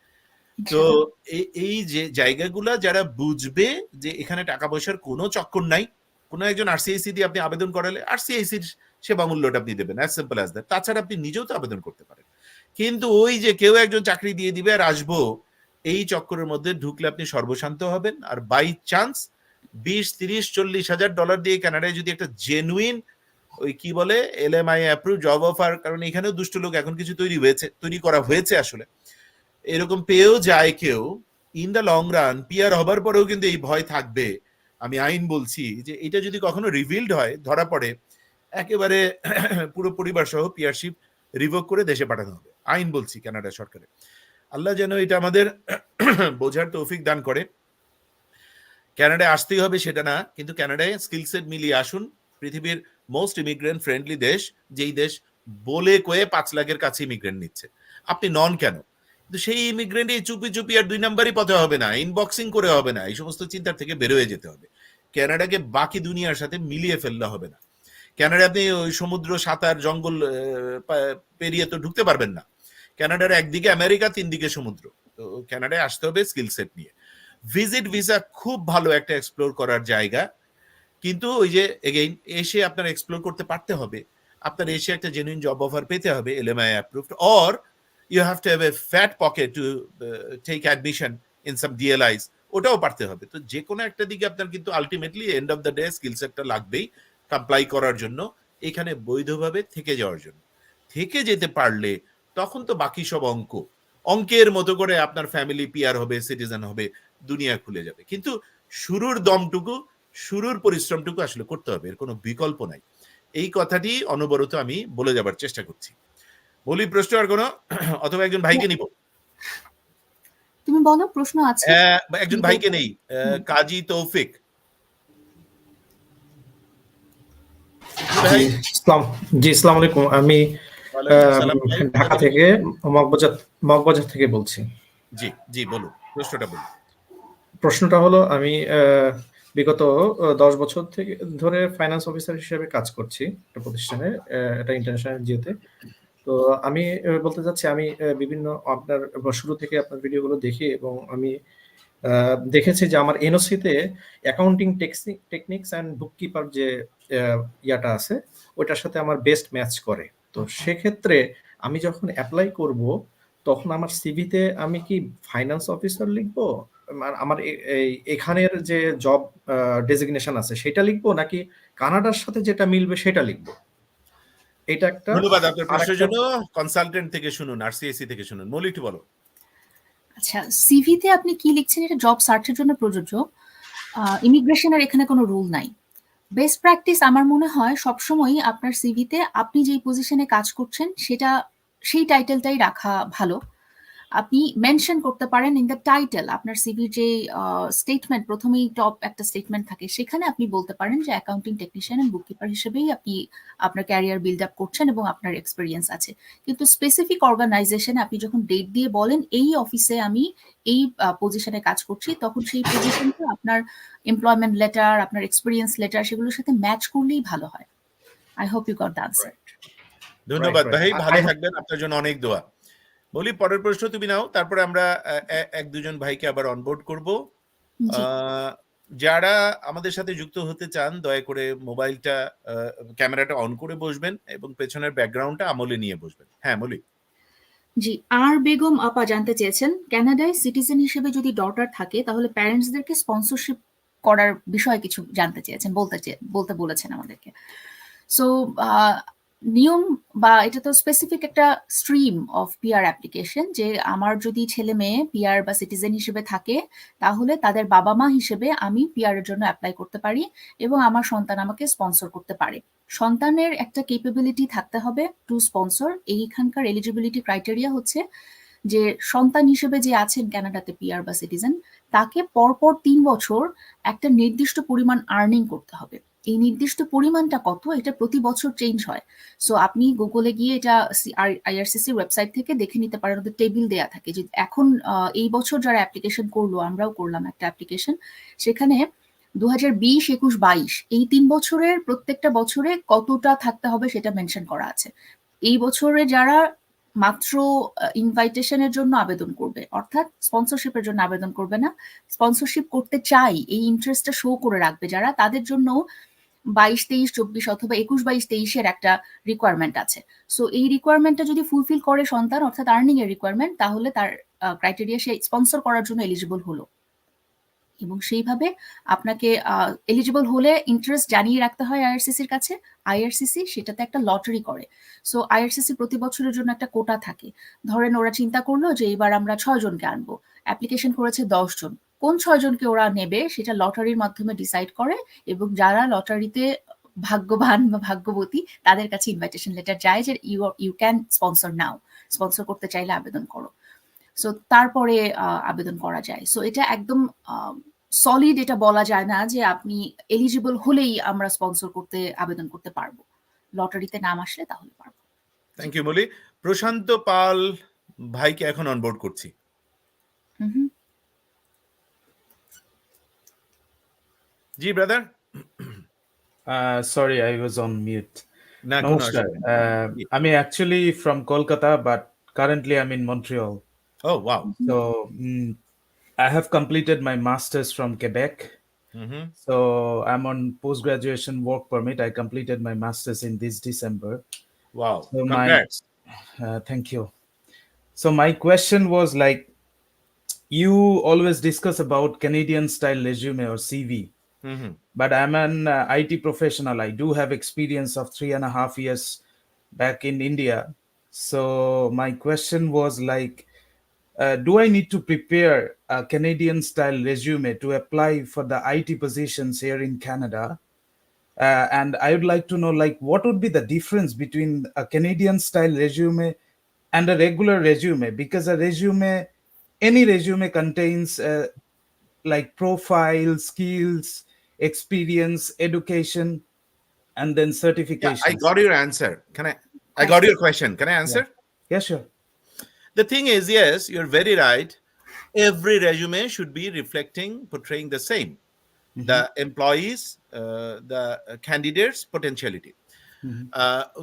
A: তো
B: ইনশাআল্লাহ।
A: এই যে জায়গাগুলা যারা বুঝবে যে এখানে টাকা পয়সার কোনো চক্কর নাই, কোনো একজন আরসিআইসি দিয়ে আপনি আবেদন করালে আরসিআইসির সেবা মূল্যটা আপনি দেবেন, অ্যাজ সিম্পল অ্যাজ দ্যাট। তাছাড়া আপনি নিজেও তো আবেদন করতে পারেন। কিন্তু ওই যে কেউ একজন চাকরি দিয়ে দিবে আর আসবো, এই চক্করের মধ্যে ঢুকলে আপনি সর্বশান্ত হবেন। আর বাই চান্স 20, 30, 40 হাজার ডলার দিয়ে কানাডায় যদি একটা জেনুইন ওই কি বলে LMI অ্যাপ্রুভ জব অফার, কারণ এখানেও দুষ্ট লোক এখন কিছু তৈরি করা হয়েছে আসলে, এরকম পেয়েও যায় কেউ, in the long run PR হবার পরেও কিন্তু এই ভয় থাকবে। আমি আইন বলছি যে এটা যদি কখনো রিভিলড হয়, ধরা পড়ে, একেবারে পুরো পরিবার সহ পিয়ারশিপ রিভোক করে দেশে পাঠানো হবে। আইন বলছি কানাডা সরকারের। আল্লাহ যেন এটা আমাদের বোঝার তৌফিক দান করে। কানাডায় আসতেই হবে সেটা না, কিন্তু কানাডায় স্কিল সেট মিলিয়ে আসুন। পৃথিবীর মোস্ট ইমিগ্রেন্ট ফ্রেন্ডলি দেশ, যেই দেশ বলে কয়ে 5 লাখের কাছে ইমিগ্রেন্ট নিচ্ছে। আপনি নন কেন? কিন্তু সেই ইমিগ্রেন্ট এই চুপি চুপি আর 2 নাম্বারই পথে হবে না, ইনবক্সিং করে হবে না, এই সমস্ত চিন্তার থেকে বের হয়ে যেতে হবে। কানাডাকে বাকি দুনিয়ার সাথে মিলিয়ে ফেললে হবে না। কানাডা আপনি ওই সমুদ্র, সাঁতার, জঙ্গল পেরিয়ে তো ঢুকতে পারবেন না। কানাডার একদিকে আমেরিকা, 3 দিকে সমুদ্র। তো কানাডায় আসতে হবে স্কিল সেট নিয়ে। ভিজিট ভিসা খুব ভালো একটা এক্সপ্লোর করার জায়গা, কিন্তু ওই যে এগেইন এসে আপনার এক্সপ্লোর করতে পারতে হবে। আপনার এসে একটা জেনুইন জব অফার পেতে হবে LMI approved, or you have to have a fat pocket to take admission in some DLIs, ওটাও পারতে হবে। তো যে কোনো একটা দিকে আপনার কিন্তু ultimately end of the day skill সেটটা লাগবেই কমপ্লাই করার জন্য, এখানে বৈধভাবে থেকে যাওয়ার জন্য। থেকে যেতে পারলে তখন তো বাকি সব অঙ্কের মতো করে আপনার ফ্যামিলি পিয়ার হবে, সিটিজেন হবে, দুনিয়া খুলে যাবে। কিন্তু শুরুর দমটুকু, শুরুর পরিশ্রমটুকু আসলে করতে হবে, এর কোনো বিকল্প নাই। এই কথাটি অনবরত আমি বলে যাবার চেষ্টা করছি। বলি প্রশ্ন আর কোনো, অথবা একজন ভাইকে নিব?
B: তুমি বলো, প্রশ্ন আছে?
A: একজন ভাইকে নেই, কাজী তৌফিক ভাই।
J: জি, আসসালামু আলাইকুম। আমি ঢাকা থেকে মগবাজার থেকে বলছি।
A: জি জি, বলুন প্রশ্নটা বলুন।
J: প্রশ্নটা হলো, আমি বিগত 10 বছর থেকে ধরে ফাইন্যান্স অফিসার হিসেবে কাজ করছি একটা প্রতিষ্ঠানে, এটা ইন্টারন্যাশনাল জিওতে। তো আমি বলতে চাচ্ছি, আমি বিভিন্ন আপনার শুরু থেকে আপনার ভিডিওগুলো দেখি এবং আমি দেখেছি যে আমার এনওসিতে অ্যাকাউন্টিং টেকনিক্স অ্যান্ড বুককিপার যে ইয়াটা আছে ওটার সাথে আমার বেস্ট ম্যাচ করে। তো সেক্ষেত্রে আমি যখন অ্যাপ্লাই করব তখন আমার সিভিতে আমি কি ফাইন্যান্স অফিসার লিখবো, আমার এখানের যে জব ডেজিগনেশন আছে সেটা লিখবো, নাকি কানাডার সাথে যেটা মিলবে সেটা লিখবো? এটা একটা।
A: ধন্যবাদ আপনার প্রশ্নের জন্য। কনসালটেন্ট থেকে শুনুন, আরসিআইসি থেকে শুনুন। মৌলি একটু বলো।
B: আচ্ছা, সিভিতে আপনি কি লিখছেন এটা জব সার্চের জন্য প্রযোজ্য। ইমিগ্রেশনের এখানে কোনো রুল নাই। বেস্ট প্র্যাকটিস আমার মনে হয় সবসময়ই আপনার সিভিতে আপনি যেই পজিশনে কাজ করছেন সেই টাইটেলটাই রাখা ভালো। আপনি মেনশন করতে পারেন ইন দ্য টাইটেল, আপনার সিভির যে স্টেটমেন্ট, প্রথমেই টপ একটা স্টেটমেন্ট থাকে, সেখানে আপনি বলতে পারেন যে অ্যাকাউন্টিং টেকনিশিয়ান এন্ড বুককিপার হিসেবেই আপনি আপনার ক্যারিয়ার বিল্ড আপ করছেন এবং আপনার এক্সপিরিয়েন্স আছে। কিন্তু স্পেসিফিক অর্গানাইজেশনে আপনি যখন ডেট দিয়ে বলেন এই অফিসে আমি এই পজিশনে কাজ করছি, তখন সেই পজিশনটা আপনার এমপ্লয়মেন্ট লেটার, আপনার এক্সপিরিয়েন্স লেটার, সেগুলোর সাথে ম্যাচ করলেই ভালো হয়। I hope you got the answer.
A: ধন্যবাদ ভাই, ভালো থাকবেন, আপনার জন্য অনেক দোয়া। বলি পরের প্রশ্ন তুমি নাও, তারপরে আমরা 1-2 ভাইকে আবার অনবোর্ড করব। যারা আমাদের সাথে যুক্ত হতে চান দয়া করে মোবাইলটা, ক্যামেরাটা অন করে বসবেন এবং পেছনের ব্যাকগ্রাউন্ডটা আমলে নিয়ে বসবেন। হ্যাঁ মৌলি।
B: জি, আর বেগম আপা জানতে চেয়েছেন, কানাডায় সিটিজেন হিসেবে যদি ডটার থাকে তাহলে প্যারেন্টসদেরকে স্পন্সরশিপ করার বিষয়ে কিছু জানতে চেয়েছেন, বলতে বলেছেন আমাদেরকে। সো নিয়ম বা এটা তো স্পেসিফিক একটা স্ট্রিম অফ পিআর অ্যাপ্লিকেশন, যে আমার যদি ছেলে মেয়ে পিআর বা সিটিজেন হিসেবে থাকে তাহলে তাদের বাবা মা হিসেবে আমি পিআর এর জন্য অ্যাপ্লাই করতে পারি এবং আমার সন্তান আমাকে স্পন্সর করতে পারে। সন্তানের একটা কেপেবিলিটি থাকতে হবে টু স্পন্সর। এইখানকার এলিজিবিলিটি ক্রাইটেরিয়া হচ্ছে যে সন্তান হিসেবে যে আছেন কানাডাতে পিআর বা সিটিজেন, তাকে পরপর 3 বছর একটা নির্দিষ্ট পরিমাণ আর্নিং করতে হবে। এই নির্দিষ্ট পরিমাণটা কত, এটা প্রতি বছর চেঞ্জ হয়। সো আপনি গুগলে গিয়ে এটা আইআরসিসি ওয়েবসাইট থেকে দেখে নিতে পারেন, ওদের টেবিল দেয়া থাকে যে এখন এই বছর যারা অ্যাপ্লিকেশন করলো, আমরাও করলাম একটা অ্যাপ্লিকেশন, সেখানে 2020, 21, 22 এই 3 বছরের প্রত্যেকটা বছরে কতটা থাকতে হবে সেটা মেনশন করা আছে। এই বছরে যারা মাত্র ইনভাইটেশনের জন্য আবেদন করবে, অর্থাৎ স্পন্সরশিপের জন্য আবেদন করবে না, স্পন্সরশিপ করতে চাই এই ইন্টারেস্টটা শো করে রাখবে যারা, তাদের জন্য 22, 23, 24 অথবা 21, 22, 23 একটা রিকোয়ারমেন্ট আছে। সো এই রিকোয়ারমেন্টটা যদি ফুলফিল করে সন্তান, অর্থাৎ আর্নিং এর রিকোয়ারমেন্ট, তাহলে তার ক্রাইটেরিয়া সে স্পন্সর করার জন্য এলিজিবল হলো। এবং সেইভাবে আপনাকে এলিজিবল হলে ইন্টারেস্ট জানিয়ে রাখতে হয় আইআরসিসির কাছে। আইআরসিসি সেটাতে একটা লটারি করে। সো আইআরসিসি প্রতি বছরের জন্য একটা কোটা থাকে। ধরেন ওরা চিন্তা করলো যে এবার আমরা 6 জনকে আনবো, অ্যাপ্লিকেশন করেছে 10 জন, কোন 6 জনকে ওরা নেবে সেটা লটারির মাধ্যমে ডিসাইড করে, এবং যারা লটারিতে ভাগ্যবান বা ভাগ্যবতী তাদের কাছে ইনভাইটেশন লেটার যায় যে you can sponsor now, sponsor করতে চাইলে আবেদন করো। সো তারপরে আবেদন করা যায়। সো এটা একদম সলিড এটা বলা যায় না যে আপনি এলিজিবল হলেই আমরা স্পন্সর করতে আবেদন করতে পারবো, লটারিতে নাম আসলে তাহলে পারবো।
A: Thank you Moli. প্রশান্ত পাল ভাইকে এখন অনবোর্ড করছি। জি brother.
K: Sorry, I was on mute.
A: না কোনো
K: Namaskar.
A: অসুবিধা নেই।
K: I'm actually from Kolkata, but currently I'm in Montreal.
A: Oh wow.
K: So I have completed my master's from Quebec. So I'm on post-graduation work permit. I completed my master's in this December.
A: Wow.
K: So
A: Congrats.
K: thank you. So my question was like, you always discuss about Canadian style resume or CV. But I'm an IT professional. I do have experience of 3.5 years back in India. So my question was like, do I need to prepare a Canadian style resume to apply for the IT positions here in Canada? And I would like to know, like, what would be the difference between a Canadian style resume and a regular resume? Because a resume, any resume contains like profile, skills, experience, education, and then certifications.
A: Yeah, I got your answer. I got your question. Can I answer?
K: Yeah, sure.
A: The thing is, yes, you're very right. Every resume should be portraying the same. The employees, the candidates' potentiality.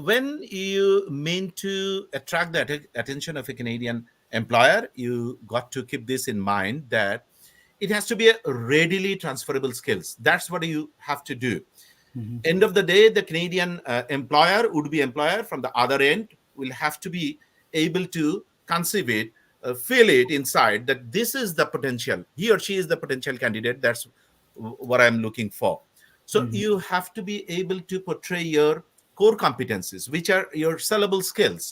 A: When you mean to attract the attention of a Canadian employer, you got to keep this in mind, that it has to be a readily transferable skills. That's what you have to do. End of the day, the Canadian employer from the other end will have to be able to conceive it, feel it inside that this is the potential. He or she is the potential candidate. That's what I'm looking for. So you have to be able to portray your core competencies, which are your sellable skills.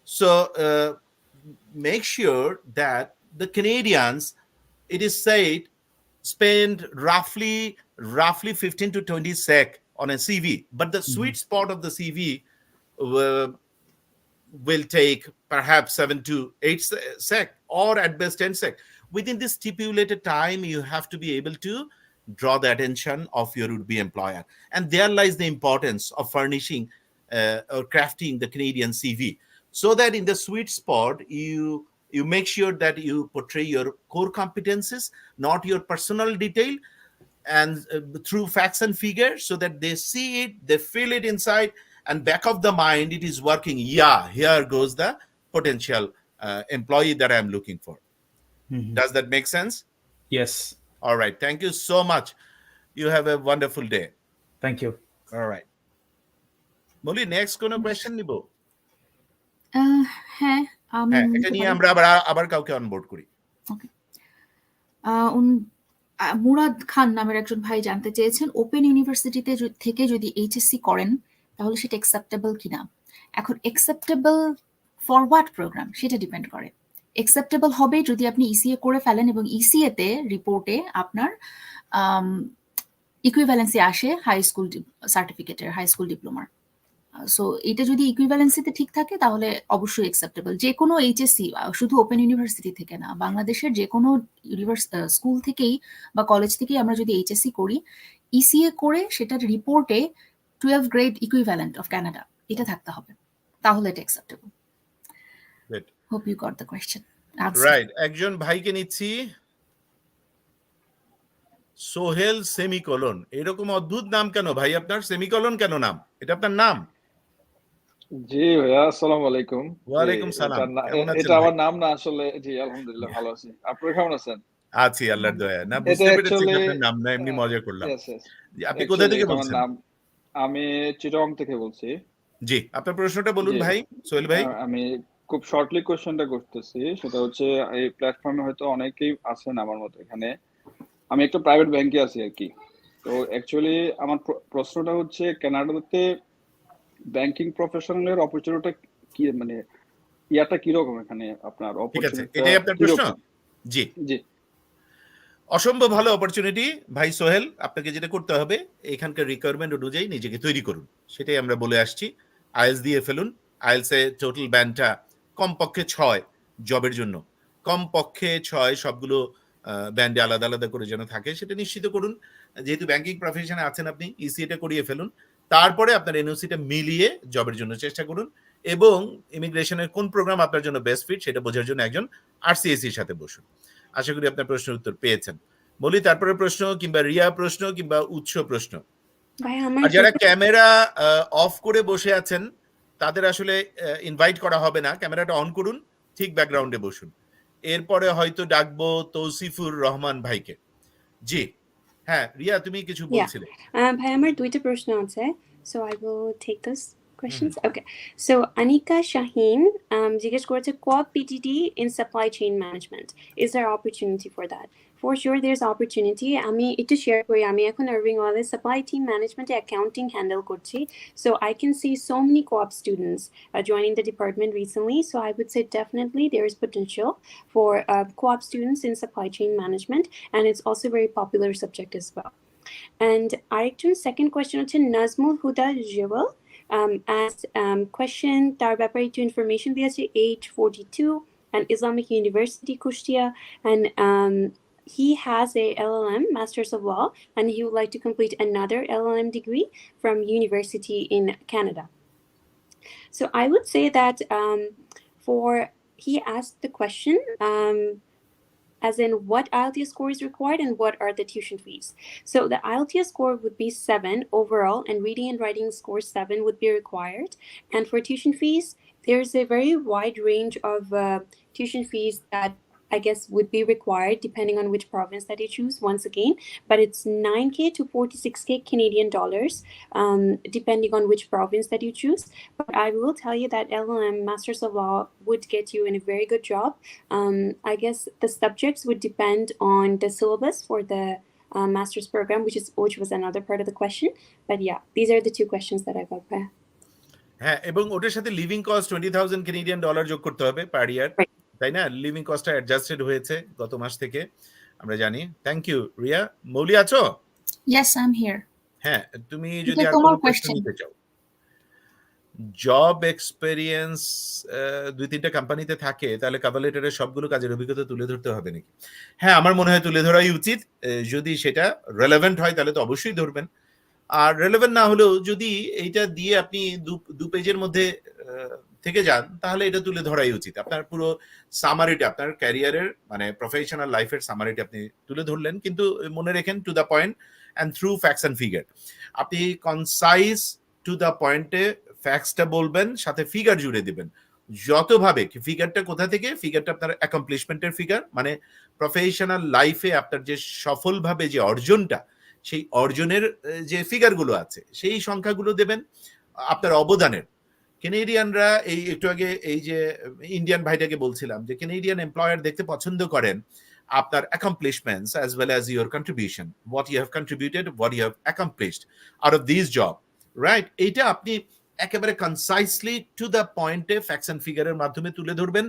A: So make sure that the Canadians, it is said, spend roughly 15 to 20 sec on a CV, but the sweet spot of the CV will take perhaps 7 to 8 sec, or at best 10 sec. Within this stipulated time, you have to be able to draw the attention of your would-be employer. And there lies the importance of furnishing or crafting the Canadian CV, so that in the sweet spot, you make sure that you portray your core competences, not your personal detail, and through facts and figures, so that they see it, they feel it inside, and back of the mind, it is working. Yeah, here goes the potential employee that I'm looking for. Does that make sense?
K: Yes.
A: All right. Thank you so much. You have a wonderful day.
K: Thank you.
A: All right. Moli, next কোনো question নিব?
B: হ্যাঁ, আমি
A: এটা নিয়ে আমরা আবার কাউকে onboard করি।
B: ওকে। মুরাদ খান নামের একজন ভাই জানতে চেয়েছেন, ওপেন ইউনিভার্সিটিতে থেকে যদি এইচএসসি করেন তাহলে সেটা অ্যাকসেপ্টেবল কিনা। এখন অ্যাকসেপ্টেবল ফর হোয়াট প্রোগ্রাম সেটা ডিপেন্ড করে। অ্যাকসেপ্টেবল হবে যদি আপনি ইসিএ করে ফেলেন এবং ইসিএতে রিপোর্টে আপনার ইকুইভ্যালেন্সি আসে হাই স্কুল সার্টিফিকেটের, হাই স্কুল ডিপ্লোমার। সো এটা যদি ইকুইভ্যালেন্সিতে ঠিক থাকে তাহলে অবশ্যই অ্যাকসেপ্টেবল। যে কোনো এইচএসসি, শুধু ওপেন ইউনিভার্সিটি থেকে না, বাংলাদেশের যে কোনো স্কুল থেকেই বা কলেজ থেকেই আমরা যদি এইচএসসি করি, ইসিএ করে সেটার রিপোর্টে 12 গ্রেড ইকুইভ্যালেন্ট অফ কানাডা এটা থাকতে হবে, তাহলে এটা acceptable. Hope you got the question.
A: Right, একজন ভাইকে নিচ্ছি, সোহেল সেমিকোলন। এরকম অদ্ভুত নাম কেন ভাই আপনার? সেমিকোলন কেন নাম? এটা আপনার নাম?
L: জি ভাইয়া, আসসালামু আলাইকুম।
A: ওয়ালাইকুম সালাম, কেমন আছেন
L: এটা আমার
A: ভাই?
L: নাম না আসলে। জি আলহামদুলিল্লাহ ভালো আছি। আপনারা কেমন আছেন?
A: আছি আল্লাহর দয়া। না,
L: এটা
A: বুঝতে পেরেছি
L: অ্যাকচুয়ালি
A: যে আপনার নাম না, এমনি মজা করলাম।
L: ইয়েস ইয়েস,
A: জি, আপনি কোথা থেকে
L: এটা আমার
A: বলছেন?
L: নাম। আমি চিটগং থেকে বলছি।
A: জি, আপনার প্রশ্নটা বলুন
L: জি
A: ভাই, সোহেল ভাই।
L: আমি খুব শর্টলি কোশ্চেনটা করতেছি। সেটা হচ্ছে এই প্ল্যাটফর্মে হয়তো অনেকেই আছেন আমার মতো। এখানে আমি একটা প্রাইভেট ব্যাংকে আছি আর কি। তো অ্যাকচুয়ালি আমার প্রশ্নটা হচ্ছে কানাডাতে ব্যাংকিং প্রফেশনালের অপরচুনিটি কি, মানে ইয়াটা কিরকম এখানে, আপনার
A: ঠিক আছে,
L: অপরচুনিটিটা
A: এটাই আপনার প্রশ্ন?
L: কিরকম?
A: জি,
L: জি
A: অসম্ভব ভালো অপরচুনিটি ভাই সোহেল। আপনাকে যেটা করতে হবে, এখানকার রিকোয়ারমেন্ট অনুযায়ী নিজেকে তৈরি করুন, সেটাই আমরা বলে আসছি। আইএলস দিয়ে ফেলুন। আইএলস এ টোটাল ব্যান্ডটা কমপক্ষে 6 জবের জন্য, কমপক্ষে 6, সবগুলো ব্যান্ডে আলাদা আলাদা করে যেন থাকে সেটা নিশ্চিত করুন। যেহেতু ব্যাংকিং প্রফেশনে আছেন আপনি, ইসিএটা করিয়ে ফেলুন। তারপরে আপনার এনওসিটা মিলিয়ে জবের জন্য চেষ্টা করুন, এবং ইমিগ্রেশনের কোন প্রোগ্রাম আপনার জন্য বেস্ট ফিট সেটা বোঝার জন্য একজন আরসিএসির সাথে বসুন। আশা করি আপনার প্রশ্নের উত্তর পেয়েছেন। বলি তারপরে প্রশ্ন, কিংবা রিয়া প্রশ্ন, কিংবা উৎস প্রশ্ন।
C: ভাই আমার
A: আর যারা ক্যামেরা অফ করে বসে আছেন তাদের আসলে ইনভাইট করা হবে না। ক্যামেরাটা অন করুন, ঠিক ব্যাকগ্রাউন্ডে বসুন। এরপরে হয়তো ডাকবো তৌসিফুর রহমান ভাইকে। জি হ্যাঁ, রিয়া তুমি কিছু বলছিলে।
C: ভাই আমার দুইটা প্রশ্ন আছে, so I will take those questions. Okay, so Anika Shaheen জিজ্ঞেস করেছে co-op PTD in supply chain management, is there opportunity for that? For sure there's opportunity. আমি একটু শেয়ার করি, আমি এখন আরভিং ওয়ালের সাপ্লাই টিম ম্যানেজমেন্টে অ্যাকাউন্টিং হ্যান্ডেল করছি, so I can see so many co-op students joining the department recently, so I would say definitely there is potential for co-op students in supply chain management, and it's also a very popular subject as well. And আরেকজন second question হচ্ছে নাজমুল হুদা জেওয়াল as question তার ব্যাপারে একটু information দিয়েছে, age 42 and Islamic University Kushtia, and he has a LLM, Masters of Law, and he would like to complete another LLM degree from university in Canada. So I would say that he asked the question as in what IELTS score is required and what are the tuition fees. So the IELTS score would be 7 overall, and reading and writing score 7 would be required. And for tuition fees, there's a very wide range of tuition fees that I guess would be required depending on which province that you choose, once again, but it's 9K to 46K Canadian dollars, depending on which province that you choose. But I will tell you that LLM, Masters of Law, would get you in a very good job. I guess the subjects would depend on the syllabus for the master's program, which was another part of the question. But yeah, these are the two questions that I got there.
A: হ্যাঁ, এবং ওটার সাথে living cost 20,000 Canadian dollar যোগ করতে হবে পার ইয়ার, তাই না? Living কস্টটা adjusted হয়েছে গত মাস থেকে, আমরা জানি। Thank you Riya. মৌলি আছো?
B: Yes, I'm here.
A: হ্যাঁ, তুমি যদি আর
B: তোমার
A: কোনো প্রশ্ন
B: question.
A: নিতে চাও। জব এক্সপেরিয়েন্স 2-3টা কোম্পানিতে থাকে, তাহলে কভার লেটারে সবগুলো কাজের অভিজ্ঞতা তুলে ধরতে হবে নাকি? হ্যাঁ, আমার মনে হয় তুলে ধরাই উচিত। যদি সেটা রেলেভেন্ট হয় তাহলে তো অবশ্যই ধরবেন, আর রেলেভেন্ট না হলেও যদি এইটা দিয়ে আপনি দু পেজের মধ্যে থেকে যান তাহলে এটা তুলে ধরাই উচিত। আপনার পুরো সামারিটি, আপনার ক্যারিয়ারের মানে প্রফেশনাল লাইফের সামারিটি আপনি তুলে ধরলেন, কিন্তু মনে রেখেন to the point and through facts and figure. আপনি কনসাইজ টু দ্য পয়েন্টে ফ্যাক্টসটা বলবেন, সাথে ফিগার জুড়ে দিবেন। যতভাবে ফিগারটা কোথা থেকে, ফিগারটা আপনার অ্যাকমপ্লিশমেন্টের ফিগার, মানে প্রফেশনাল লাইফে আপনার যে সফলভাবে যে অর্জনটা, সেই অর্জনের যে ফিগারগুলো আছে সেই সংখ্যাগুলো দেবেন আপনার অবদানের। কেনেডিয়ানরা এই একটু আগে এই যে ইন্ডিয়ান ভাইটাকে বলছিলাম যে কেনেডিয়ান এমপ্লয়ার দেখতে পছন্দ করেন আপনার accomplishments as well as your contribution, what you have contributed, what you have accomplished out of this job. Right? এইটা আপনি একেবারে কনসাইসলি টু দ্য পয়েন্টে ফ্যাক্টস অ্যান্ড ফিগারের মাধ্যমে তুলে ধরবেন।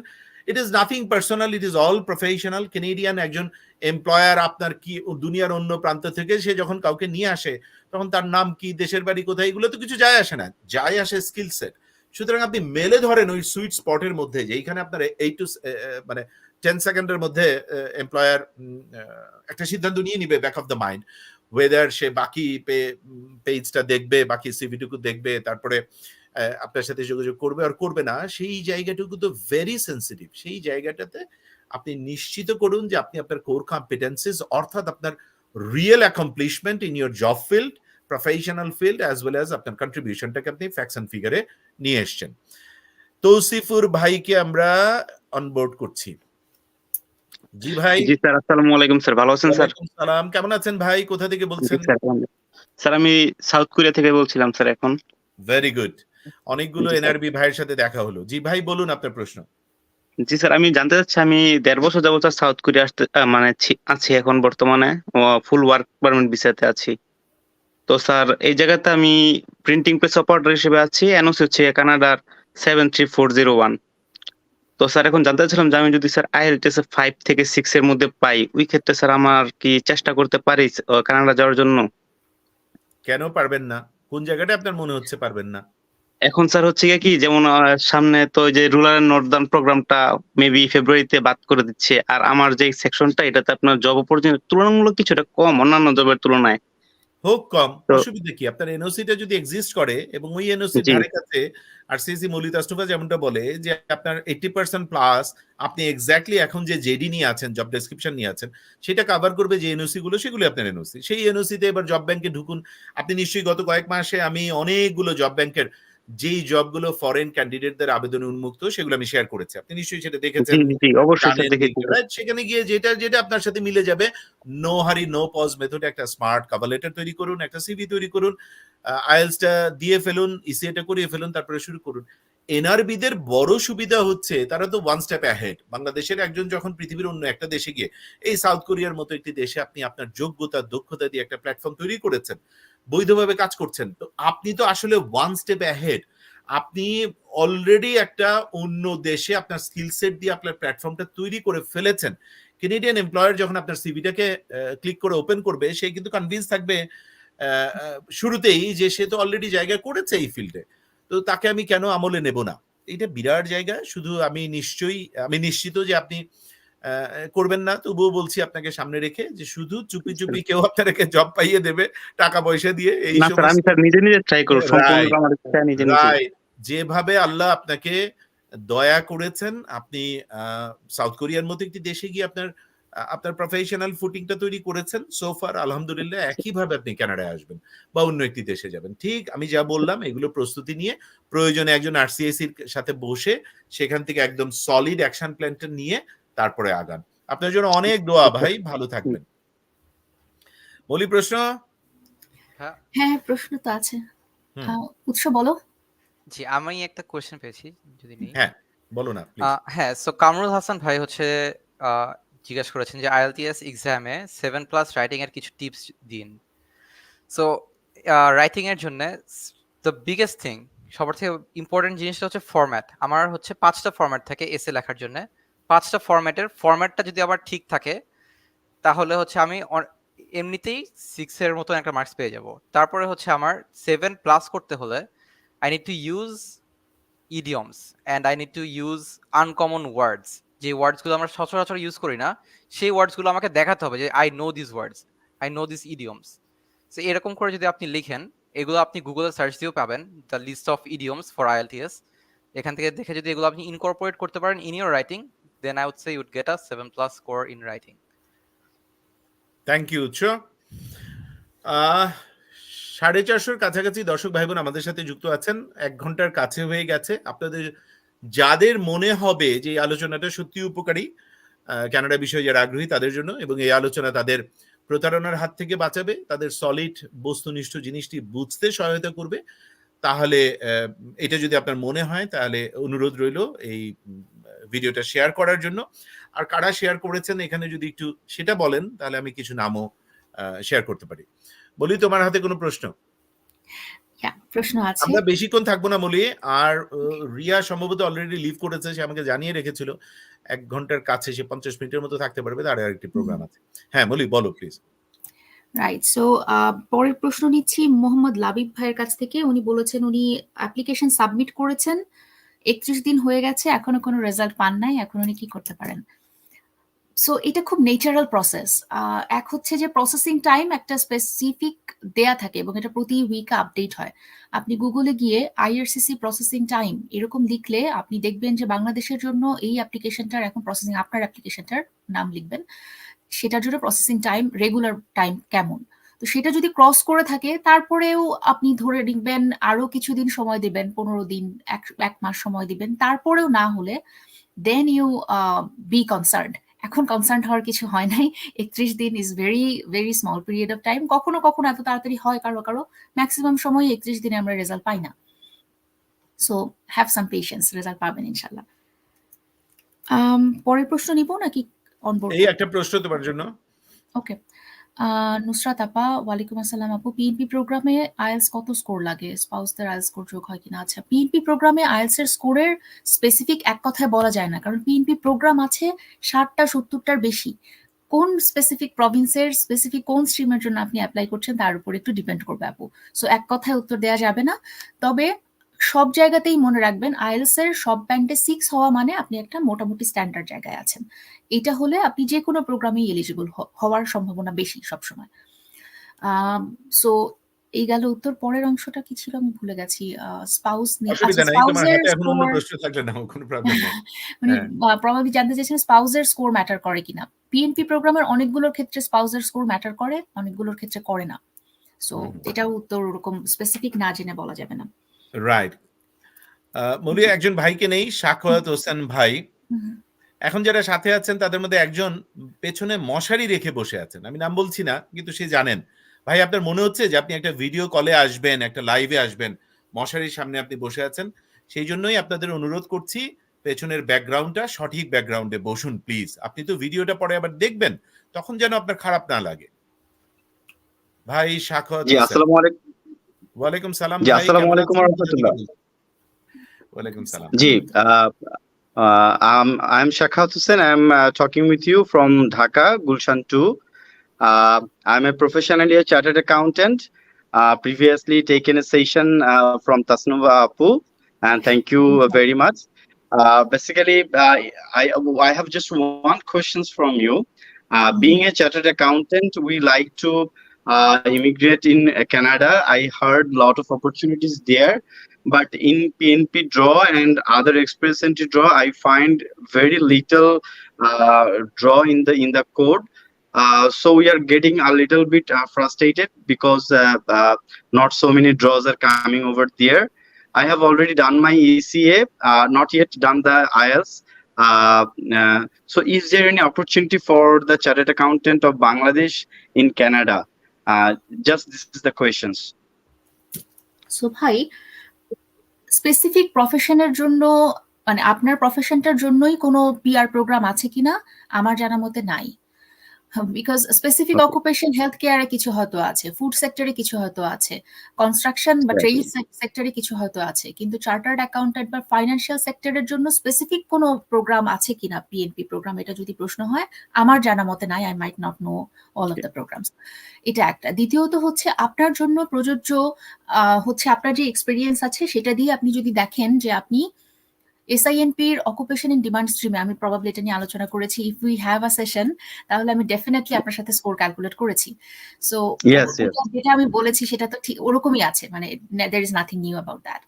A: It is nothing personal, it is all professional. Canadian একজন employer আপনার কি দুনিয়ার অন্য প্রান্ত থেকে সে যখন কাউকে নিয়ে আসে তখন তার নাম কি, দেশের বাড়ি কোথায়, এগুলো তো কিছু যায় আসে না, যায় আসে স্কিল সেট। সুতরাং আপনি মেলে ধরেন ওই সুইট স্পটের মধ্যে যেখানে আপনার 8 to মানে 10 সেকেন্ডের মধ্যে এমপ্লয়ার একটা সিদ্ধান্ত নিয়ে নিবে back of the mind, whether সে বাকি পেজটা দেখবে, বাকি সিভিটুকু দেখবে, তারপরে আপনার সাথে যোগাযোগ করবে আর করবে না, সেই জায়গাটুকু তো ভেরি সেন্সিটিভ। সেই জায়গাটাতে আপনি নিশ্চিত করুন যে আপনি আপনার কোর কম্পিটেন্সিস অর্থাৎ আপনার real accomplishment in your job field, professional field as well as আপনার কন্ট্রিবিউশনটাকে আপনি ফ্যাক্টস অ্যান্ড ফিগারে নিয়ে এসছেন। তৌসিফুর ভাইকে আমরা অনবোর্ড করছি। জি ভাই।
M: জি স্যার, আসসালামু আলাইকুম স্যার, ভালো আছেন স্যার?
A: ওয়ালাইকুম সালাম, কেমন আছেন ভাই? কোথা থেকে
M: জি
A: বলছেন?
M: স্যার, স্যার আমি সাউথ কোরিয়া থেকে বলছিলাম স্যার এখন।
A: ভেরি গুড, অনেকগুলো
M: জি স্যার।
A: এনআরবি ভাইয়ের সাথে দেখা হলো। জি ভাই বলুন আপনার প্রশ্ন।
M: জি স্যার, আমি জানতে চাচ্ছি, আমি 1.5 বছর যাবত স্যার সাউথ কোরিয়া আসতে মানে আছি এখন বর্তমানে, ফুল ওয়ার্ক পারমিট ভিসাতে আছি। তো স্যার এই জায়গাতে আমি প্রিন্টিং প্রেস অপারেটর হিসেবে আছি, এনওসি হচ্ছে কানাডার 73401। তো স্যার এখন জানতে চাচ্ছিলাম যে আমি যদি স্যার IELTS 5 থেকে 6 এর মধ্যে পাই, ওই ক্ষেত্রে স্যার আমার কি চেষ্টা করতে পারি কানাডা যাওয়ার জন্য?
A: কেন পারবেন না? কোন জায়গাটা আপনার মনে হচ্ছে পারবেন না?
M: এখন স্যার হচ্ছে কি, যেমন সামনে তো ওই যে রুরাল এন্ড নর্দার্ন প্রোগ্রামটা মেবি ফেব্রুয়ারিতে বাদ করে দিচ্ছে, আর আমার যে সেকশনটা এটাতে আপনার জব অপরচুনিটি তুলনামূলক কিছুটা কম অন্যান্য জবের তুলনায়।
A: হোক কম,
M: তো
A: অসুবিধা কি? আপনার এনওসিটা যদি এক্সিস্ট করে এবং ওই এনওসির
M: জি
A: ধারে কাছে আরসিসি মৌলি তাসনুভা যেমনটা বলে যে আপনার 80% প্লাস আপনি এক্স্যাক্টলি এখন যে জেডি নিয়ে আছেন, জব ডেসক্রিপশন নিয়ে আছেন, সেটা কভার করবে যে এনওসি গুলো, সেগুলো আপনার এনওসি। সেই এনওসিতে এবার জব ব্যাংকে ঢুকুন। আপনি নিশ্চয়ই গত কয়েক মাসে আমি অনেকগুলো জব ব্যাংকের যেই জবগুলো ফরেন ক্যান্ডিডেটদের আবেদনে উন্মুক্ত সেগুলো আমি শেয়ার করেছি। আপনি নিশ্চয়ই সেটা
M: জি
A: দেখেছেন,
M: জি অবশ্যই স্যার
A: জানেন,
M: দেখেছি স্যার।
A: রাইট? সেখানে গিয়ে যেটা যেটা আপনার সাথে মিলে যাবে, নো হারি নো পজ মেথডে একটা স্মার্ট কভার লেটার তৈরি করুন, একটা সিভি তৈরি করুন, আইএলসটা দিয়ে ফেলুন, ইসিএটা করিয়ে ফেলুন, তারপরে শুরু করুন। এনআরবিদের বড় সুবিধা হচ্ছে তারা তো ওয়ান স্টেপ অ্যাহেড। বাংলাদেশের একজন যখন পৃথিবীর অন্য একটা দেশে গিয়ে এই সাউথ কোরিয়ার মতো একটি দেশে আপনি আপনার যোগ্যতা দক্ষতা দিয়ে একটা প্ল্যাটফর্ম তৈরি করেছেন, বৈধভাবে কাজ করছেন, তো আপনি তো আসলে ওয়ান স্টেপ অ্যাহেড। আপনি অলরেডি একটা অন্য দেশে আপনার স্কিল সেট দিয়ে আপনার প্ল্যাটফর্মটা তৈরি করে ফেলেছেন। কেনেডিয়ান এমপ্লয়ার যখন আপনার সিভিটাকে ক্লিক করে ওপেন করবে, সে কিন্তু কনভিন্স থাকবে শুরুতেই যে সে তো অলরেডি জায়গা করেছে এই ফিল্ডে, তো তাকে আমি কেন আমলে নেব না। এটা বিরাট জায়গা। শুধু আমি নিশ্চিত যে আপনি করবেন না, তবুও বলছি আপনাকে সামনে রেখে যে শুধু চুপি চুপি কেউ আপনাকে জব পাইয়ে দেবে টাকা পয়সা দিয়ে, এই
M: না স্যার, আমি
A: সমস্ত।
M: স্যার নিজে নিজে ট্রাই করব, সম্পূর্ণ
A: রাইট,
M: আমার ইচ্ছা নিজে নিজে।
A: রাইট। যেভাবে আল্লাহ আপনাকে দয়া করেছেন, আপনি সাউথ কোরিয়ার মতো একটি দেশে গিয়ে আপনার প্রফেশনাল ফুটিংটা তৈরি করেছেন সোফার, আলহামদুলিল্লাহ একইভাবে আপনি কানাডায় আসবেন বা অন্য একটি দেশে যাবেন। ঠিক আমি যা বললাম এগুলো প্রস্তুতি নিয়ে প্রয়োজনে একজন আরসিআইসির সাথে বসে সেখান থেকে একদম সলিড অ্যাকশন প্ল্যানটা নিয়ে তারপরে আগান। আপনার জন্য অনেক দোয়া ভাই, ভালো থাকবেন। বলি প্রশ্ন?
H: হ্যাঁ
B: হ্যাঁ, প্রশ্ন তো আছে। উৎস বলো।
H: জি, আমি একটা কোয়েশ্চেন পেয়েছি, যদি নেই।
A: হ্যাঁ বলো না প্লিজ।
H: হ্যাঁ, সো কামরুল হাসান ভাই হচ্ছে জিজ্ঞেস করেছেন যে আইএলটিএস এক্সামে 7+ রাইটিং এর কিছু টিপস দিন। সো রাইটিং এর জন্য দ্য বিগেস্ট থিং, সবার থেকে ইম্পর্টেন্ট জিনিসটা হচ্ছে ফরম্যাট। আমার হচ্ছে 5টা ফরম্যাট থাকে এসে লেখার জন্য। 5টা ফরম্যাটটা যদি আবার ঠিক থাকে তাহলে হচ্ছে আমি এমনিতেই 6 এর মতন একটা মার্কস পেয়ে যাব। তারপরে হচ্ছে আমার 7+ করতে হলে I need to use idioms and I need to use uncommon words, যে ওয়ার্ডসগুলো আমরা সচরাচর ইউজ করি না, সেই ওয়ার্ডসগুলো আমাকে দেখাতে হবে যে I know this words, I know this idioms। So এরকম করে যদি আপনি লিখেন, এগুলো আপনি গুগলে সার্চ দিয়েও পাবেন, the list of idioms for IELTS। এখান থেকে দেখে যদি এগুলো আপনি ইনকর্পোরেট করতে পারেন in your writing, then I would say you would get a 7+ score in writing.
A: Thank you Utsho. 450 কাছাকাছি দর্শক ভাই বোন আমাদের সাথে যুক্ত আছেন, 1 ঘন্টার কাছে হয়ে গেছে। আপনাদের যাদের মনে হবে যে এই আলোচনাটা সত্যি উপকারী, কানাডা বিষয়ে যারা আগ্রহী তাদের জন্য, এবং এই আলোচনা তাদের প্রতারণার হাত থেকে বাঁচাবে, তাদের সলিড বস্তুনিষ্ঠ জিনিসটি বুঝতে সহায়তা করবে, তাহলে এটা যদি আপনার মনে হয় তাহলে অনুরোধ রইল এই ভিডিওটা শেয়ার করার জন্য। আর কারা শেয়ার করেছেন এখানে যদি একটু সেটা বলেন, তাহলে আমি কিছু নামও শেয়ার করতে পারি। বলি, তোমার হাতে কোনো প্রশ্ন?
B: প্রশ্ন আছে।
A: আমরা বেশিক্ষণ থাকবো না মলি, আর রিয়া সম্ভবত অলরেডি লিভ করেছে, সে আমাকে জানিয়ে রেখেছিল 1 ঘন্টার কাছে সে 50 মিনিটের মতো থাকতে পারবে, তার আরেকটি প্রোগ্রাম আছে। হ্যাঁ মলি বলো প্লিজ।
B: রাইট, সো পরের প্রশ্ন নিচ্ছি মোহাম্মদ লাবিব ভাইয়ের কাছ থেকে। উনি বলেছেন উনি অ্যাপ্লিকেশন সাবমিট করেছেন, 31 দিন হয়ে গেছে, এখনো কোনো রেজাল্ট পান নাই, এখন উনি কি করতে পারেন? সো এটা খুব ন্যাচারাল প্রসেস। এক হচ্ছে যে প্রসেসিং টাইম একটা স্পেসিফিক দেয়া থাকে এবং এটা প্রতি উইকে আপডেট হয়। আপনি গুগলে গিয়ে আইআরসিসি প্রসেসিং টাইম এরকম লিখলে আপনি দেখবেন যে বাংলাদেশের জন্য এই অ্যাপ্লিকেশনটার এখন প্রসেসিং, আপনার অ্যাপ্লিকেশনটার নাম লিখবেন, সেটার জন্য প্রসেসিং টাইম, রেগুলার টাইম কেমন। তো সেটা যদি ক্রস করে থাকে তারপরেও আপনি ধরে নিবেন আরো কিছুদিন সময় দিবেন, 15 দিন, 1 মাস সময় দিবেন, তারপরেও না হলে দেন ইউ বি কনসার্নড। এখন কনসার্ন হওয়ার কিছু হয় নাই। 31 দিন is very very small period of time. কখনো কখনো এত তাড়াতাড়ি হয় কারো কারো, ম্যাক্সিমাম সময় 31 দিনে আমরা রেজাল্ট পাই না। So have some patience, result পাবেন ইনশাল্লাহ। পরের প্রশ্ন নিব নাকি অনবোর্ড?
A: এই একটা প্রশ্ন তোমার জন্য।
B: ওকে, নুসরাত আপা, ওয়ালাইকুম আসসালাম আপু। পিএনপি প্রোগ্রামে আইএলস কত স্কোর লাগে? স্পাউসদের আইএলস স্কোর যোগ হয় কিনা? আচ্ছা, পিএনপি প্রোগ্রামে আইএলস এর স্কোরের স্পেসিফিক এক কথায় বলা যায় না, কারণ পিএনপি প্রোগ্রাম আছে 60টা 70টার বেশি। কোন স্পেসিফিক প্রভিন্সের স্পেসিফিক কোন স্ট্রিমের জন্য আপনি অ্যাপ্লাই করছেন তার উপর একটু ডিপেন্ড করবে আপু। সো এক কথায় উত্তর দেওয়া যাবে না। তবে সব জায়গাতেই মনে রাখবেন আইএলস এর সব ব্যান্ডে 6 হওয়া মানে আপনি একটা মোটামুটি স্ট্যান্ডার্ড জায়গায় আছেন। এটা হলে আপনি যে কোনো প্রোগ্রামে এলিজিবল হওয়ার সম্ভাবনা বেশি সবসময়। সো এই গেল উত্তর। পরের অংশটা কি ছিল আমি ভুলে গেছি। স্পাউস নিয়ে,
A: অসুবিধা নাই, তোমার
B: স্পাউসের
A: হাতে এখন অন্য
B: স্কোর,
A: প্রশ্ন থাকলে নাও, কোনো প্রবলেম নেই।
B: মানে
A: হ্যাঁ
B: প্রবাবলি জানতে চাইছেন স্পাউসের স্কোর ম্যাটার করে কিনা। পিএনপি প্রোগ্রামের অনেকগুলোর ক্ষেত্রে স্পাউসের স্কোর ম্যাটার করে, অনেকগুলোর ক্ষেত্রে করে না। সো এটাও উত্তর ওরকম স্পেসিফিক না জেনে বলা যাবে না।
A: রাইট। মৌলী একজন ভাইকে নেই, সাখাওয়াত হোসেন ভাই। এখন যারা সাথে আছেন তাদের মধ্যে একজন পেছনে মশারি রেখে বসে আছেন, আমি নাম বলছি না কিন্তু সে জানেন। ভাই আপনার মনে হচ্ছে যে আপনি একটা ভিডিও কলে আসবেন, একটা লাইভে আসবেন, মশারির সামনে আপনি বসে আছেন। সেই জন্যই আপনাদের অনুরোধ করছি পেছনের ব্যাকগ্রাউন্ডটা সঠিক ব্যাকগ্রাউন্ডে বসুন প্লিজ। আপনি তো ভিডিওটা পরে আবার দেখবেন, তখন যেন আপনার খারাপ না লাগে। ভাই সাখাওয়াত
N: জি
A: হোসেন।
N: আসসালামু আলাইকুম।
A: ওয়ালাইকুম সালাম
N: জি
A: ভাই,
N: আসসালামু
A: কেমন
N: আলাইকুম
A: আছেন?
N: ওয়া রাহমাতুল্লাহ।
A: ওয়ালাইকুম সালাম।
N: জি I'm Shakhat Hussain. I'm talking with you from Dhaka, Gulshan 2. I'm a professionally a chartered accountant. Previously taken a session from Tasnuva Apu, and thank you very much. Basically, I have just one questions from you. Being a chartered accountant, we like to immigrate in Canada. I heard a lot of opportunities there, but in PNP draw and other express entry draw, I find very little draw in the code. So we are getting a little bit frustrated because not so many draws are coming over there. I have already done my ECA, not yet done the IELTS. So is there any opportunity for the chartered accountant of Bangladesh in Canada? Just this is the questions.
B: So ভাই, specific প্রফেশনের জন্য মানে আপনার প্রফেশনটার জন্যই কোনো PR programme আছে কিনা আমার জানা মতে নাই। বিকজ স্পেসিফিক অকুপেশন হেলথ কেয়ারে কিছু হয়তো আছে, ফুড সেক্টরে কিছু হয়তো আছে, কনস্ট্রাকশন বা ট্রেড সেক্টরে কিছু হয়তো আছে, কিন্তু চার্টার্ড অ্যাকাউন্টেন্ট বা ফাইন্যান্সিয়াল সেক্টরের জন্য স্পেসিফিক কোনো প্রোগ্রাম আছে কিনা পিএনপি প্রোগ্রাম, এটা যদি প্রশ্ন হয় আমার জানা মতে নাই। I might not know all of the programs. এটা একটা। দ্বিতীয়ত হচ্ছে আপনার জন্য প্রযোজ্য হচ্ছে আপনার যে এক্সপিরিয়েন্স আছে সেটা দিয়ে আপনি যদি দেখেন যে আপনি এসআইএনপির অকুপেশন ইন ডিমান্ড স্ট্রিমে, আমি প্রবাবলি এটা নিয়ে আলোচনা করেছি, if we have a session, তাহলে আমি ডেফিনেটলি আপনার সাথে স্কোর ক্যালকুলেট করেছি। সো যেটা আমি বলেছি সেটা তো ঠিক ওরকমই আছে, মানে there is nothing new about that.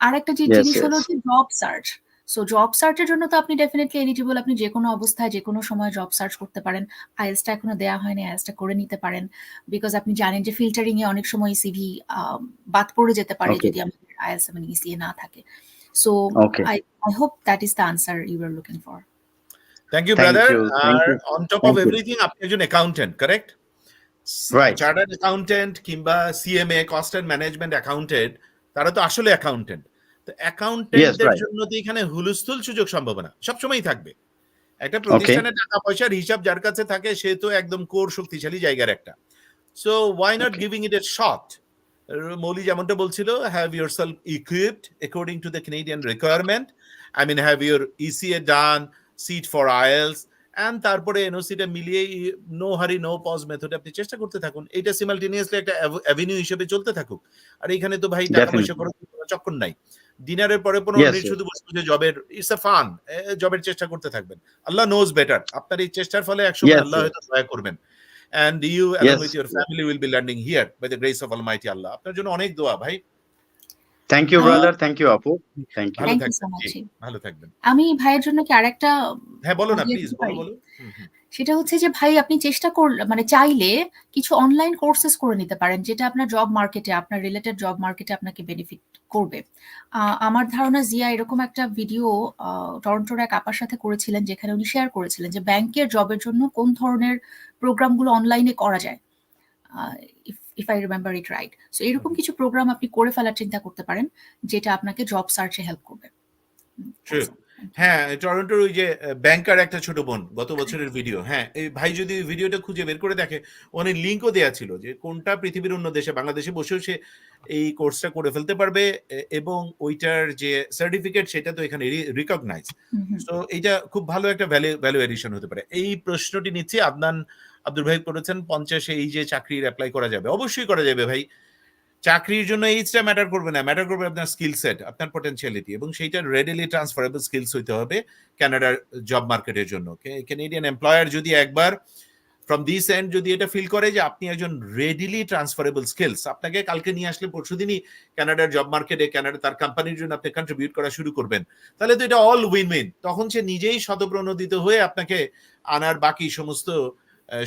B: আর একটা যে জিনিস হলো যে জব সার্চ। সো জব সার্চের জন্য তো আপনি ডেফিনেটলি এলিজিবল, আপনি যে কোনো অবস্থায় যে কোনো সময় জব সার্চ করতে পারেন। আইএলসটা এখনো দেওয়া হয়নি, আইএলসটা করে নিতে পারেন, বিকজ আপনি জানেন যে ফিল্টারিং এ অনেক সময় সিভি বাদ পড়ে যেতে পারে যদি আমাদের আইএলস মানে ইসিএ না থাকে। So I hope that is the answer you were looking for.
A: Thank you, brother. On top of everything, আপনি একজন accountant, correct?
N: Right.
A: Chartered accountant কিংবা CMA, cost and management accountant, তারা তো আসলে অ্যাকাউন্টেন্ট। তো অ্যাকাউন্টেন্টদের জন্য তো এখানে হুলস্থুল সুযোগ সম্ভাবনা সবসময়ই থাকবে। একটা প্রতিষ্ঠানে টাকা পয়সার হিসাব যার কাছে থাকে সে তো একদম কোর শক্তিশালী জায়গার একটা। So why not giving it a shot? Mouli যেমনটা বলছিল, have your self equipped according to the Canadian requirement, I mean have your ECA done, sit for IELTS, and তারপরে এনওসিটা মিলিয়ে নো হারি নো পজ মেথডে আপনি চেষ্টা করতে থাকুন। এটা সিমালটেনিয়াসলি একটা অ্যাভিনিউ হিসেবে চলতে থাকুক। আর এখানে তো ভাই টাকা পয়সা খরচ চক্কর নাই। ডিনারের পরে 15 মিনিট শুধু বসে বসে জবের ইটস আ ফান, জবের চেষ্টা করতে থাকবেন। আল্লাহ নোজ বেটার। আপনার এই চেষ্টার ফলে একসময় আল্লাহ হয়তো দয়া করবেন। And you along with your family will be landing here by the grace of Almighty Allah. আপনার জন্য অনেক দোয়া ভাই।
N: Thank you brother, thank you আপু, থ্যাংক ইউ।
A: ভালো
B: থ্যাংক ইউ সো
A: থাকবেন,
B: মাচ।
A: ভালো থাকবেন।
B: আমি ভাইয়ের জন্য কি আরেকটা
A: হ্যাঁ বলো না
B: idea
A: প্লিজ,
B: দিতে
A: বলো
B: পারি?
A: বলো।
B: সেটা হচ্ছে যে ভাই আপনি চেষ্টা মানে চাইলে কিছু অনলাইন কোর্সেস করে নিতে পারেন, যেটা আপনার জব মার্কেটে, আপনার রিলেটেড জব মার্কেটে আপনাকে বেনিফিট করবে। আমার ধারণা জিয়া এরকম একটা ভিডিও টরন্টোর এক আপার সাথে করেছিলেন, যেখানে উনি শেয়ার করেছিলেন যে ব্যাংকের জবের জন্য কোন ধরনের প্রোগ্রামগুলো অনলাইনে করা যায়, if I remember it right. So এরকম কিছু প্রোগ্রাম আপনি করে ফেলার চিন্তা করতে পারেন, যেটা আপনাকে জব সার্চে হেল্প করবে।
A: হ্যাঁ, টরন্টোর ওই যে ব্যাংকার একটা ছোট বোন গত বছরের ভিডিও, হ্যাঁ এই ভাই যদি ভিডিওটা খুঁজে বের করে দেখে, অনেক লিঙ্কও দেওয়া ছিল যে কোনটা পৃথিবীর অন্য দেশে, বাংলাদেশে বসেও সে এই কোর্সটা করে ফেলতে পারবে, এবং ওইটার যে সার্টিফিকেট সেটা তো এখানে রিকগনাইজ। তো এইটা খুব ভালো একটা ভ্যালু এডিশন হতে পারে। এই প্রশ্নটি নিচ্ছি, আব্দুল ভাই করেছেন 50-এ এই যে চাকরির অ্যাপ্লাই করা যাবে, অবশ্যই করা যাবে ভাই। চাকরির জন্য এইজটা ম্যাটার করবে না, ম্যাটার করবে আপনার স্কিল সেট, আপনার পটেনশিয়ালিটি, এবং সেইটা রেডিলি ট্রান্সফারেবল স্কিলস হইতে হবে কানাডার জব মার্কেটের জন্য। ক্যানাডিয়ান এমপ্লয়ার যদি একবার ফ্রম দিস এন্ড যদি এটা ফিল করে যে আপনি একজন রেডিলি ট্রান্সফারেবল স্কিলস, আপনাকে কালকে নিয়ে আসলে পরশুদিনই কানাডার জব মার্কেটে কানাডা তার কোম্পানির জন্য আপনি কন্ট্রিবিউট করা শুরু করবেন, তাহলে তো এটা অল উইন উইন। তখন সে নিজেই শতপ্রণোদিত হয়ে আপনাকে আনার বাকি সমস্ত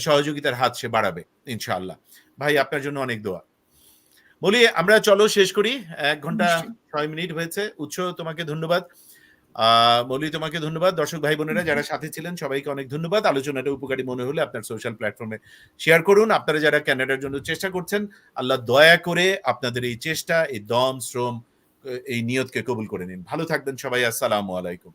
A: সহযোগিতার হাত সে বাড়াবে ইনশাআল্লাহ। ভাই আপনার জন্য অনেক দোয়া। বলি আমরা চলো শেষ করি, 1 ঘন্টা 6 মিনিট হয়েছে। উৎস তোমাকে ধন্যবাদ, মৌলি তোমাকে ধন্যবাদ, দর্শক ভাই বোনেরা যারা সাথে ছিলেন সবাইকে অনেক ধন্যবাদ। আলোচনাটা উপকারী মনে হলে আপনার সোশ্যাল প্ল্যাটফর্মে শেয়ার করুন। আপনারা যারা কানাডার জন্য চেষ্টা করছেন, আল্লাহ দয়া করে আপনাদের এই চেষ্টা, এই দম শ্রম, এই নিয়তকে কবুল করে নিন। ভালো থাকবেন সবাই। আসসালামু আলাইকুম।